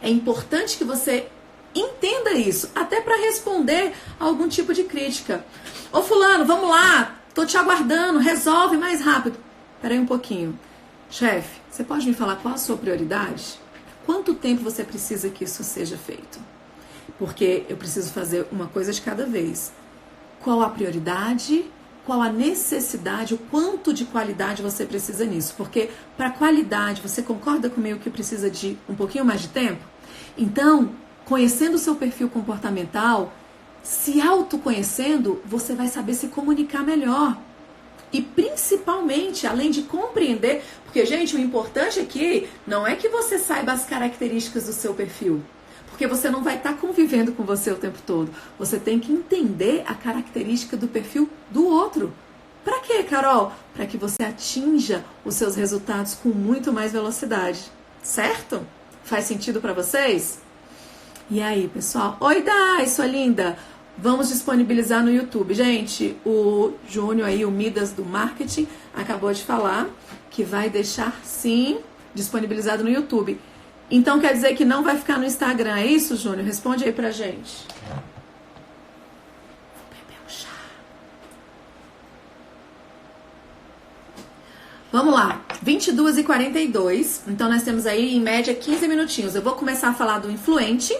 é importante que você entenda isso, até para responder a algum tipo de crítica. Ô fulano, vamos lá, tô te aguardando, resolve mais rápido. Peraí um pouquinho. Chefe, você pode me falar qual a sua prioridade? Quanto tempo você precisa que isso seja feito? porque eu preciso fazer uma coisa de cada vez. Qual a prioridade? Qual a necessidade? O quanto de qualidade você precisa nisso? Porque para qualidade, você concorda comigo que precisa de um pouquinho mais de tempo? Então, conhecendo o seu perfil comportamental, se autoconhecendo, você vai saber se comunicar melhor. E principalmente, além de compreender, porque, gente, o importante aqui não é que você saiba as características do seu perfil, porque você não vai estar convivendo com você o tempo todo. Você tem que entender a característica do perfil do outro. Para quê, Carol? Para que você atinja os seus resultados com muito mais velocidade. Certo? Faz sentido para vocês? E aí, pessoal? Oi, Dai, sua linda! Vamos disponibilizar no YouTube. Gente, o Júnior aí, o Midas do Marketing, acabou de falar que vai deixar, sim, disponibilizado no YouTube. Então quer dizer que não vai ficar no Instagram, é isso, Júnior? Responde aí pra gente. Vou beber um chá. Vamos lá, 22h42. Então nós temos aí em média 15 minutinhos. Eu vou começar a falar do influente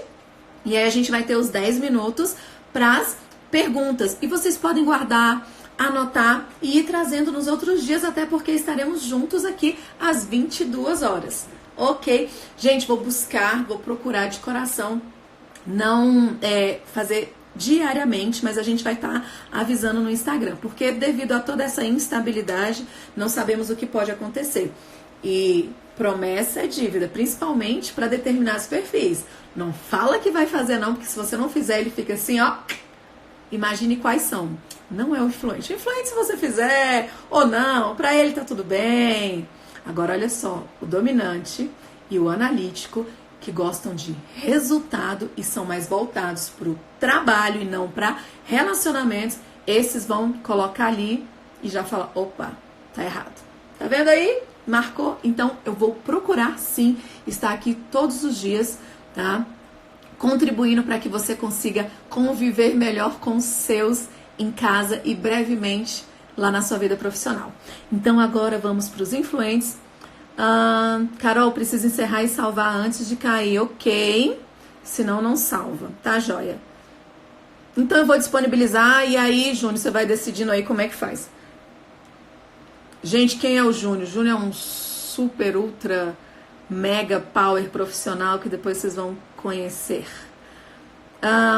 e aí a gente vai ter os 10 minutos para as perguntas. E vocês podem guardar, anotar e ir trazendo nos outros dias, até porque estaremos juntos aqui às 22 horas. Ok? Gente, vou procurar de coração não fazer diariamente, mas a gente vai estar avisando no Instagram, porque devido a toda essa instabilidade, não sabemos o que pode acontecer. E promessa é dívida, principalmente para determinados perfis. Não fala que vai fazer não, porque se você não fizer, ele fica assim, ó. Imagine quais são. Não é o influente. O influente, se você fizer ou não, para ele tá tudo bem. Agora, olha só, o dominante e o analítico, que gostam de resultado e são mais voltados para o trabalho e não para relacionamentos, esses vão colocar ali e já falar, opa, tá errado. Tá vendo aí? Marcou? Então, eu vou procurar, sim, estar aqui todos os dias, tá? Contribuindo para que você consiga conviver melhor com os seus em casa e brevemente lá na sua vida profissional. Então agora vamos para os influentes. Carol, precisa encerrar e salvar antes de cair, ok? Senão não salva, tá, joia? Então eu vou disponibilizar e aí, Júnior, você vai decidindo aí como é que faz. Gente, quem é o Júnior? O Júnior é um super, ultra, mega power profissional que depois vocês vão conhecer.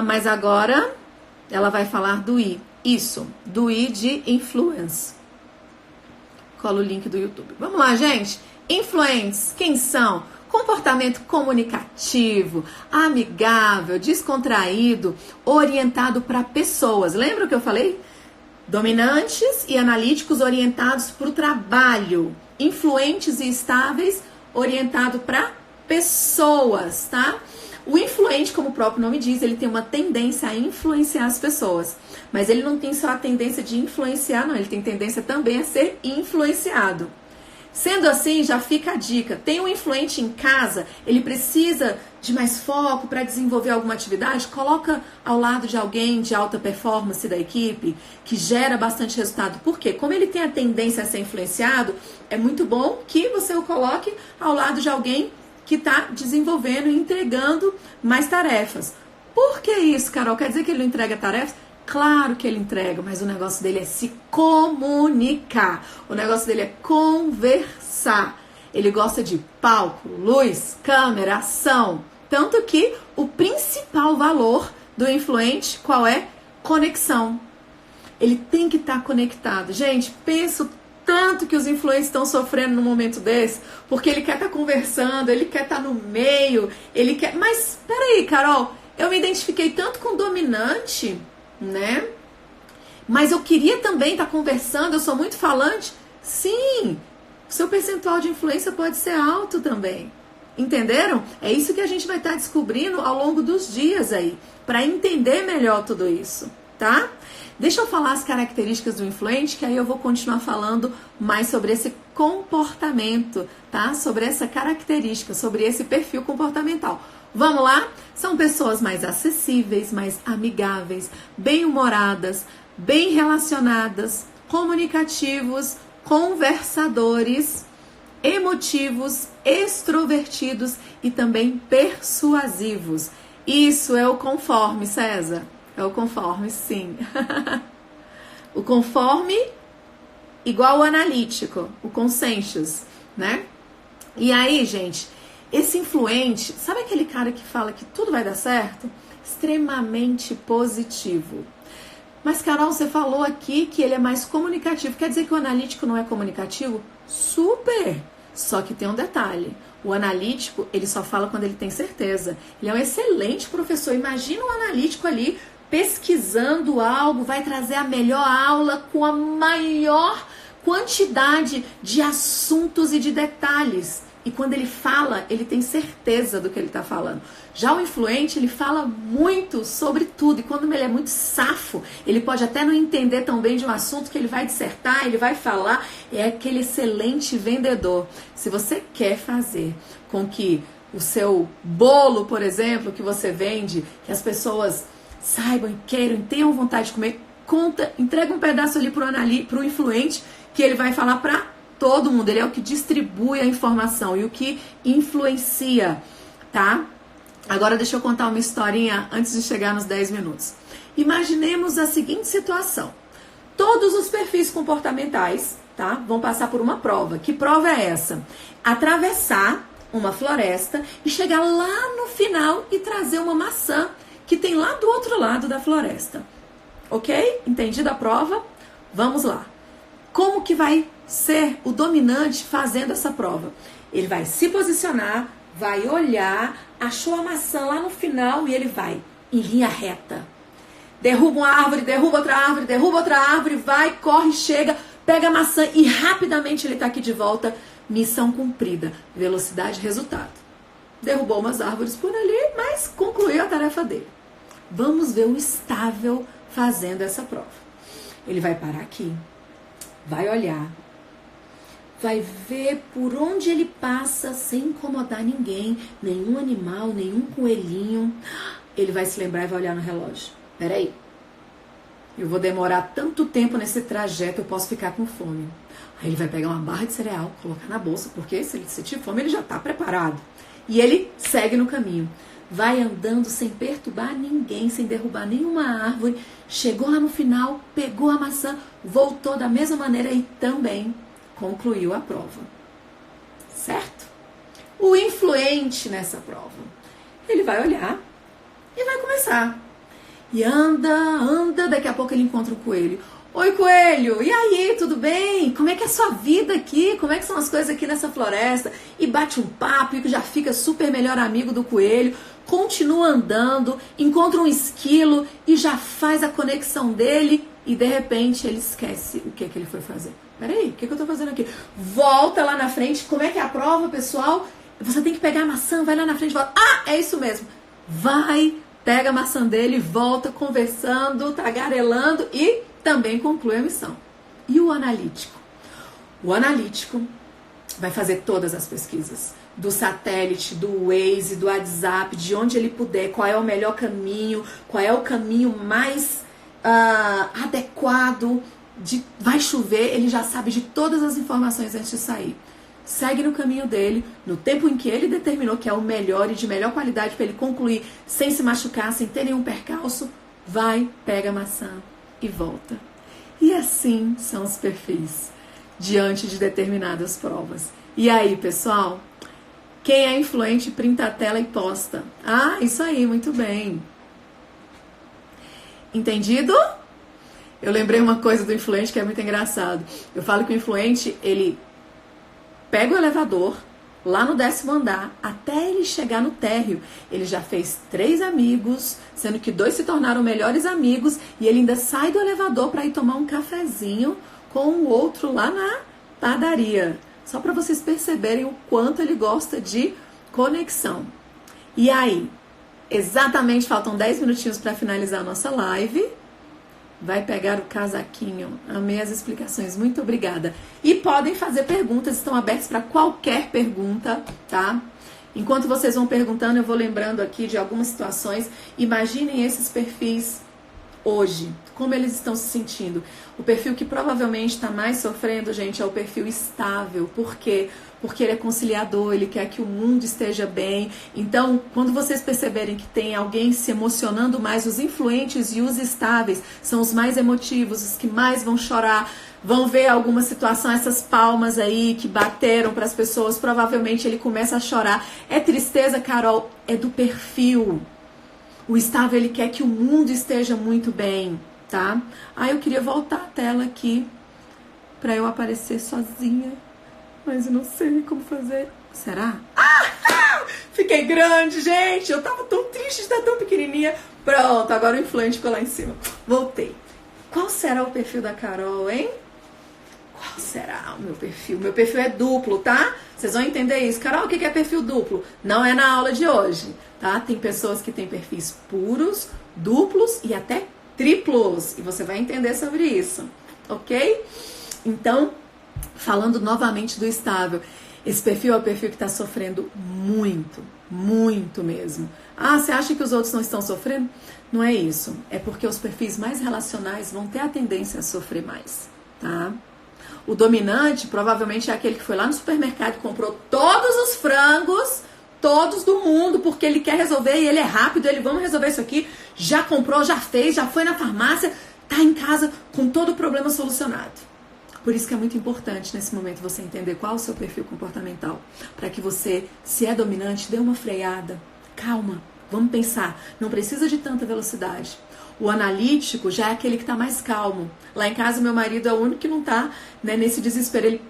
Mas agora ela vai falar do I. Isso, do I de influence. Cola o link do YouTube. Vamos lá, gente. Influentes, quem são? Comportamento comunicativo, amigável, descontraído, orientado para pessoas. Lembra o que eu falei? Dominantes e analíticos orientados para o trabalho. Influentes e estáveis, orientado para pessoas, tá? O influente, como o próprio nome diz, ele tem uma tendência a influenciar as pessoas. Mas ele não tem só a tendência de influenciar, não. Ele tem tendência também a ser influenciado. Sendo assim, já fica a dica. Tem um influente em casa, ele precisa de mais foco para desenvolver alguma atividade, coloca ao lado de alguém de alta performance da equipe, que gera bastante resultado. Por quê? Como ele tem a tendência a ser influenciado, é muito bom que você o coloque ao lado de alguém que está desenvolvendo e entregando mais tarefas. Por que isso, Carol? Quer dizer que ele não entrega tarefas? Claro que ele entrega, mas o negócio dele é se comunicar. O negócio dele é conversar. Ele gosta de palco, luz, câmera, ação. Tanto que o principal valor do influente, qual é? Conexão. Ele tem que estar conectado. Gente, penso tanto que os influentes estão sofrendo num momento desse, porque ele quer estar conversando, ele quer estar no meio, ele quer... Mas, peraí, Carol, eu me identifiquei tanto com o dominante, né? Mas eu queria também estar conversando, eu sou muito falante. Sim, o seu percentual de influência pode ser alto também. Entenderam? É isso que a gente vai estar descobrindo ao longo dos dias aí, para entender melhor tudo isso, tá? Deixa eu falar as características do influente, que aí eu vou continuar falando mais sobre esse comportamento, tá? Sobre essa característica, sobre esse perfil comportamental. Vamos lá? São pessoas mais acessíveis, mais amigáveis, bem-humoradas, bem relacionadas, comunicativos, conversadores, emotivos, extrovertidos e também persuasivos. Isso é o conforme, César. É o conforme, sim. O conforme igual o analítico, o consensus, né? E aí, gente, esse influente, sabe aquele cara que fala que tudo vai dar certo? Extremamente positivo. Mas, Carol, você falou aqui que ele é mais comunicativo. Quer dizer que o analítico não é comunicativo? Super! Só que tem um detalhe. O analítico, ele só fala quando ele tem certeza. Ele é um excelente professor. Imagina um analítico ali pesquisando algo, vai trazer a melhor aula com a maior quantidade de assuntos e de detalhes. E quando ele fala, ele tem certeza do que ele está falando. Já o influente, ele fala muito sobre tudo. E quando ele é muito safo, ele pode até não entender tão bem de um assunto que ele vai dissertar, ele vai falar. É aquele excelente vendedor. Se você quer fazer com que o seu bolo, por exemplo, que você vende, que as pessoas saibam, queiram, tenham vontade de comer, entrega um pedaço ali pro influente, que ele vai falar para todo mundo. Ele é o que distribui a informação e o que influencia, tá? Agora deixa eu contar uma historinha antes de chegar nos 10 minutos. Imaginemos a seguinte situação. Todos os perfis comportamentais, tá, vão passar por uma prova. Que prova é essa? Atravessar uma floresta e chegar lá no final e trazer uma maçã que tem lá do outro lado da floresta. Ok? Entendida a prova? Vamos lá. Como que vai ser o dominante fazendo essa prova? Ele vai se posicionar, vai olhar, achou a maçã lá no final e ele vai em linha reta. Derruba uma árvore, derruba outra árvore, vai, corre, chega, pega a maçã e rapidamente ele está aqui de volta. Missão cumprida, velocidade, resultado. Derrubou umas árvores por ali, mas concluiu a tarefa dele. Vamos ver o estável fazendo essa prova. Ele vai parar aqui, vai olhar, vai ver por onde ele passa sem incomodar ninguém, nenhum animal, nenhum coelhinho. Ele vai se lembrar e vai olhar no relógio. Peraí, eu vou demorar tanto tempo nesse trajeto, eu posso ficar com fome. Aí ele vai pegar uma barra de cereal, colocar na bolsa, porque se ele sentir fome, ele já está preparado. E ele segue no caminho. Vai andando sem perturbar ninguém, sem derrubar nenhuma árvore. Chegou lá no final, pegou a maçã, voltou da mesma maneira e também concluiu a prova. Certo? O influente nessa prova, ele vai olhar e vai começar. E anda, daqui a pouco ele encontra um coelho. Oi, coelho, e aí, tudo bem? Como é que é a sua vida aqui? Como é que são as coisas aqui nessa floresta? E bate um papo e já fica super melhor amigo do coelho. Continua andando, encontra um esquilo e já faz a conexão dele e de repente ele esquece o que ele foi fazer. Peraí, o que eu tô fazendo aqui? Volta lá na frente, como é que é a prova, pessoal? Você tem que pegar a maçã, vai lá na frente e volta. Ah, é isso mesmo. Vai, pega a maçã dele, volta conversando, tagarelando e também conclui a missão. E o analítico? O analítico vai fazer todas as pesquisas. Do satélite, do Waze, do WhatsApp, de onde ele puder, qual é o melhor caminho, qual é o caminho mais adequado, vai chover, ele já sabe de todas as informações antes de sair. Segue no caminho dele, no tempo em que ele determinou que é o melhor e de melhor qualidade para ele concluir, sem se machucar, sem ter nenhum percalço, vai, pega a maçã e volta. E assim são os perfis diante de determinadas provas. E aí, pessoal? Quem é influente, printa a tela e posta. Ah, isso aí, muito bem. Entendido? Eu lembrei uma coisa do influente que é muito engraçado. Eu falo que o influente, ele pega o elevador lá no 10º andar, até ele chegar no térreo. Ele já fez 3 amigos, sendo que 2 se tornaram melhores amigos, e ele ainda sai do elevador para ir tomar um cafezinho com o outro lá na padaria. Só para vocês perceberem o quanto ele gosta de conexão. E aí, exatamente faltam 10 minutinhos para finalizar a nossa live. Vai pegar o casaquinho. Amei as explicações, muito obrigada. E podem fazer perguntas, estão abertos para qualquer pergunta, tá? Enquanto vocês vão perguntando, eu vou lembrando aqui de algumas situações. Imaginem esses perfis hoje, como eles estão se sentindo. O perfil que provavelmente está mais sofrendo, gente, é o perfil estável. Por quê? Porque ele é conciliador, ele quer que o mundo esteja bem. Então, quando vocês perceberem que tem alguém se emocionando mais, os influentes e os estáveis são os mais emotivos, os que mais vão chorar, vão ver alguma situação, essas palmas aí que bateram para as pessoas, provavelmente ele começa a chorar. É tristeza, Carol? É do perfil. O estável, ele quer que o mundo esteja muito bem, tá? Eu queria voltar a tela aqui para eu aparecer sozinha. Mas eu não sei como fazer. Será? Fiquei grande, gente. Eu tava tão triste de estar tão pequenininha. Pronto, agora o influente ficou lá em cima. Voltei. Qual será o perfil da Carol, hein? Qual será o meu perfil? Meu perfil é duplo, tá? Vocês vão entender isso. Carol, o que é perfil duplo? Não é na aula de hoje, tá? Tem pessoas que têm perfis puros, duplos e até triplos. E você vai entender sobre isso, ok? Então, falando novamente do estável, esse perfil é o perfil que está sofrendo muito, muito mesmo. Você acha que os outros não estão sofrendo? Não é isso. É porque os perfis mais relacionais vão ter a tendência a sofrer mais, tá? O dominante provavelmente é aquele que foi lá no supermercado e comprou todos os frangos, todos do mundo, porque ele quer resolver e ele é rápido, vamos resolver isso aqui, já comprou, já fez, já foi na farmácia, tá em casa com todo o problema solucionado. Por isso que é muito importante nesse momento você entender qual é o seu perfil comportamental, para que você, se é dominante, dê uma freada, calma, vamos pensar, não precisa de tanta velocidade. O analítico já é aquele que está mais calmo. Lá em casa meu marido é o único que não está, né, nesse desespero. Ele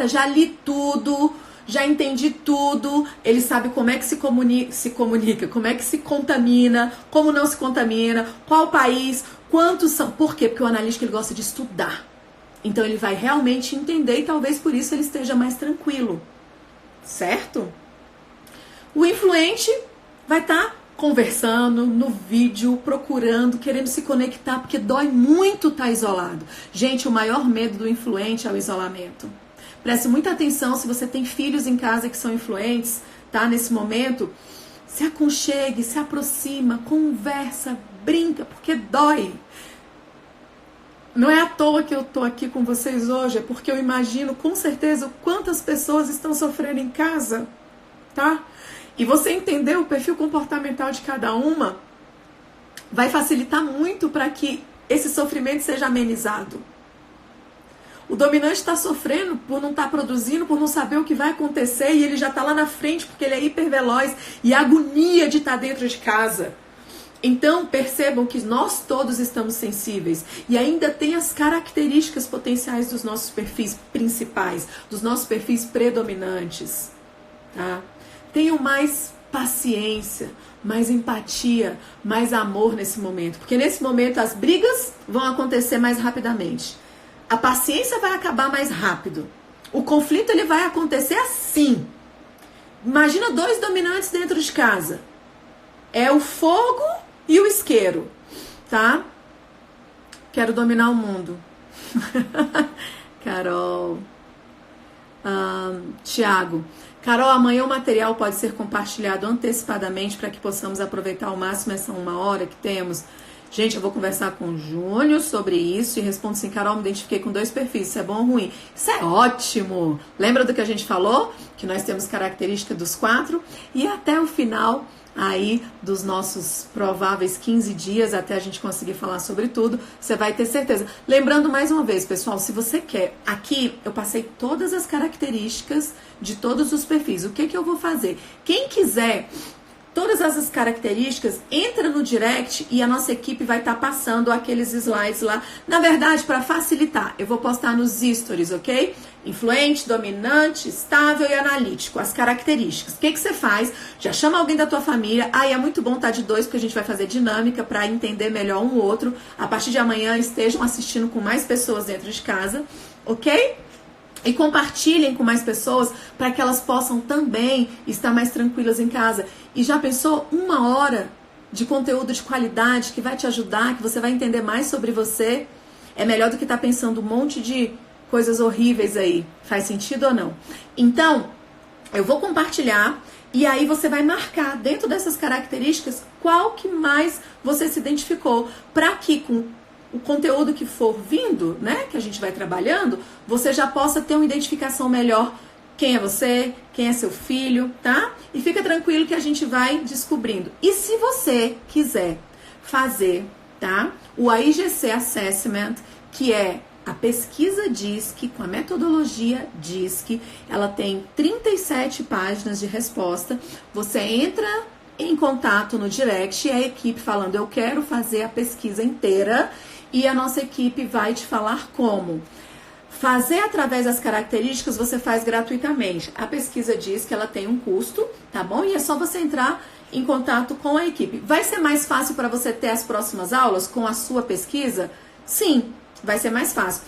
já li tudo, já entendi tudo. Ele sabe como é que se comunica, como é que se contamina, como não se contamina, qual país, quantos são. Por quê? Porque o analítico ele gosta de estudar. Então ele vai realmente entender e talvez por isso ele esteja mais tranquilo, certo? O influente vai estar conversando no vídeo, procurando, querendo se conectar, porque dói muito estar isolado. Gente, o maior medo do influente é o isolamento. Preste muita atenção se você tem filhos em casa que são influentes, tá? Nesse momento, se aconchegue, se aproxima, conversa, brinca, porque dói. Não é à toa que eu tô aqui com vocês hoje, é porque eu imagino com certeza quantas pessoas estão sofrendo em casa, tá? E você entender o perfil comportamental de cada uma vai facilitar muito para que esse sofrimento seja amenizado. O dominante está sofrendo por não estar produzindo, por não saber o que vai acontecer e ele já está lá na frente porque ele é hiperveloz e a agonia de estar dentro de casa. Então, percebam que nós todos estamos sensíveis e ainda tem as características potenciais dos nossos perfis principais, dos nossos perfis predominantes, tá? Tenham mais paciência, mais empatia, mais amor nesse momento, porque nesse momento as brigas vão acontecer mais rapidamente. A paciência vai acabar mais rápido. O conflito ele vai acontecer assim. Imagina dois dominantes dentro de casa. É o fogo e o isqueiro, tá? Quero dominar o mundo. Carol. Tiago. Carol, amanhã o material pode ser compartilhado antecipadamente para que possamos aproveitar ao máximo essa 1 hora que temos. Gente, eu vou conversar com o Júnior sobre isso e respondo assim, Carol, me identifiquei com 2 perfis, isso é bom ou ruim? Isso é ótimo! Lembra do que a gente falou? Que nós temos característica dos 4 e até o final aí dos nossos prováveis 15 dias, até a gente conseguir falar sobre tudo, você vai ter certeza. Lembrando mais uma vez, pessoal, se você quer, aqui eu passei todas as características de todos os perfis. O que eu vou fazer? Quem quiser todas essas características, entra no direct e a nossa equipe vai estar passando aqueles slides lá. Na verdade, para facilitar, eu vou postar nos stories, ok? Influente, dominante, estável e analítico, as características. O que você faz? Já chama alguém da tua família. É muito bom estar de 2, porque a gente vai fazer dinâmica para entender melhor um ou outro. A partir de amanhã, estejam assistindo com mais pessoas dentro de casa, ok? E compartilhem com mais pessoas para que elas possam também estar mais tranquilas em casa. E já pensou 1 hora de conteúdo de qualidade que vai te ajudar, que você vai entender mais sobre você? É melhor do que estar pensando um monte de coisas horríveis aí. Faz sentido ou não? Então, eu vou compartilhar E aí você vai marcar dentro dessas características qual que mais você se identificou, para que com o conteúdo que for vindo, né, que a gente vai trabalhando, você já possa ter uma identificação melhor. Quem é você? Quem é seu filho, tá? E fica tranquilo que a gente vai descobrindo. E se você quiser fazer, tá, o AIGC Assessment, que é a pesquisa DISC, com a metodologia DISC, ela tem 37 páginas de resposta. Você entra em contato no direct e a equipe falando, eu quero fazer a pesquisa inteira, e a nossa equipe vai te falar como. Fazer através das características você faz gratuitamente. A pesquisa diz que ela tem um custo, tá bom? E é só você entrar em contato com a equipe. Vai ser mais fácil para você ter as próximas aulas com a sua pesquisa? Sim, vai ser mais fácil.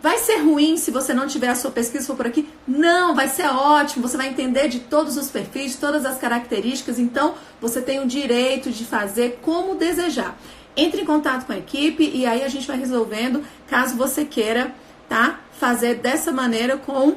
Vai ser ruim se você não tiver a sua pesquisa for por aqui? Não, vai ser ótimo. Você vai entender de todos os perfis, de todas as características. Então, você tem o direito de fazer como desejar. Entre em contato com a equipe e aí a gente vai resolvendo, caso você queira, tá, fazer dessa maneira com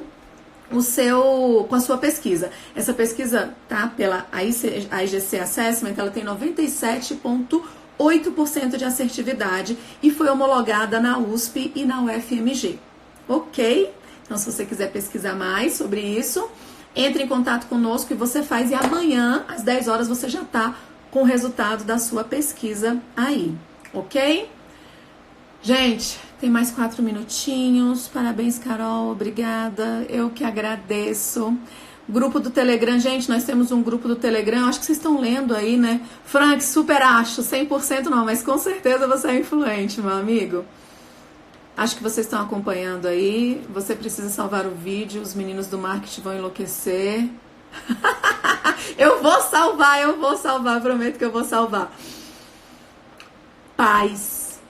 a sua pesquisa. Essa pesquisa, tá, pela AIGC Assessment, ela tem 97,8% de assertividade e foi homologada na USP e na UFMG. Ok? Então, se você quiser pesquisar mais sobre isso, entre em contato conosco e você faz, e amanhã, às 10 horas, você já tá com o resultado da sua pesquisa aí, ok? Gente, tem mais 4 minutinhos. Parabéns, Carol, obrigada. Eu que agradeço. Grupo do Telegram, gente, nós temos um grupo do Telegram. Acho que vocês estão lendo aí, né? Frank, super acho, 100% não, mas com certeza você é influente, meu amigo. Acho que vocês estão acompanhando aí. Você precisa salvar o vídeo, os meninos do marketing vão enlouquecer. Eu vou salvar, prometo que eu vou salvar. Paz,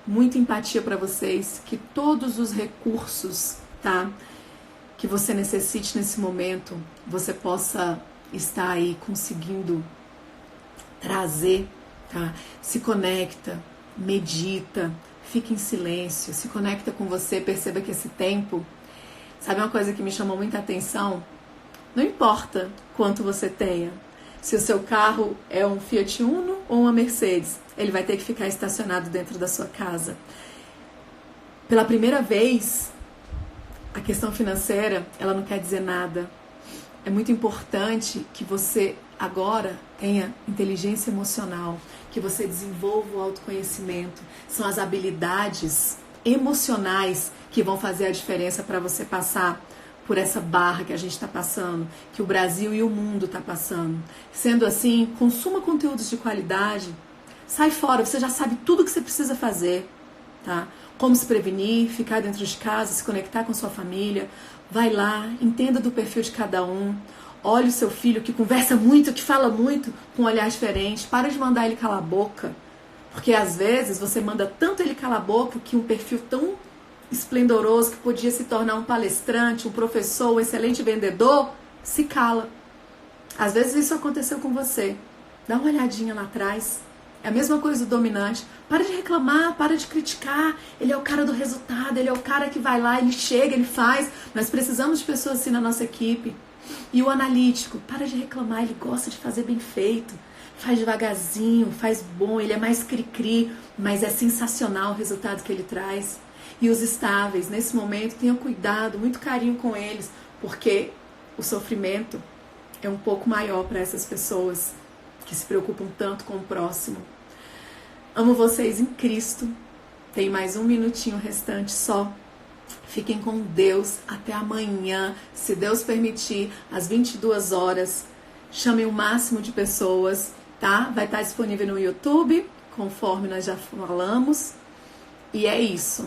muita empatia para vocês, que todos os recursos, tá, que você necessite nesse momento, você possa estar aí conseguindo trazer, tá? Se conecta, medita, fica em silêncio, se conecta com você, perceba que esse tempo, sabe uma coisa que me chamou muita atenção? Não importa quanto você tenha, se o seu carro é um Fiat Uno ou uma Mercedes, ele vai ter que ficar estacionado dentro da sua casa. Pela primeira vez, a questão financeira, ela não quer dizer nada. É muito importante que você agora tenha inteligência emocional, que você desenvolva o autoconhecimento. São as habilidades emocionais que vão fazer a diferença para você passar por essa barra que a gente está passando, que o Brasil e o mundo está passando. Sendo assim, consuma conteúdos de qualidade, sai fora, você já sabe tudo o que você precisa fazer, tá? Como se prevenir, ficar dentro de casa, se conectar com sua família, vai lá, entenda do perfil de cada um, olhe o seu filho que conversa muito, que fala muito, com um olhar diferente, para de mandar ele calar a boca, porque às vezes você manda tanto ele calar a boca que um perfil tão esplendoroso que podia se tornar um palestrante, um professor, um excelente vendedor, se cala. Às vezes isso aconteceu com você. Dá uma olhadinha lá atrás. É a mesma coisa do dominante. Para de reclamar, para de criticar. Ele é o cara do resultado, ele é o cara que vai lá, ele chega, ele faz. Nós precisamos de pessoas assim na nossa equipe. E o analítico, para de reclamar, ele gosta de fazer bem feito. Faz devagarzinho, faz bom, ele é mais cri-cri, mas é sensacional o resultado que ele traz. E os estáveis, nesse momento, tenham cuidado, muito carinho com eles, porque o sofrimento é um pouco maior para essas pessoas que se preocupam tanto com o próximo. Amo vocês em Cristo. Tem mais 1 minutinho restante só. Fiquem com Deus até amanhã, se Deus permitir, às 22 horas. Chamem o máximo de pessoas, tá? Vai estar disponível no YouTube, conforme nós já falamos. E é isso.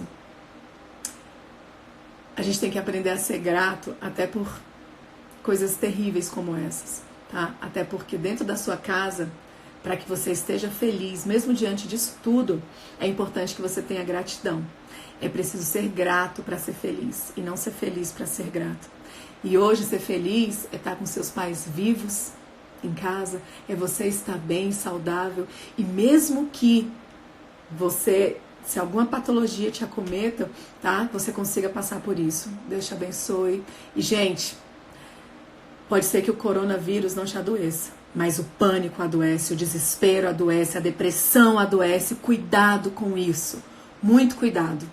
A gente tem que aprender a ser grato até por coisas terríveis como essas, tá? Até porque dentro da sua casa, para que você esteja feliz, mesmo diante disso tudo, é importante que você tenha gratidão. É preciso ser grato para ser feliz e não ser feliz para ser grato. E hoje ser feliz é estar com seus pais vivos em casa, é você estar bem, saudável, e mesmo que você, se alguma patologia te acometa, tá? Você consiga passar por isso. Deus te abençoe. E, gente, Pode ser que o coronavírus não te adoeça, mas o pânico adoece, o desespero adoece, a depressão adoece. Cuidado com isso, muito cuidado.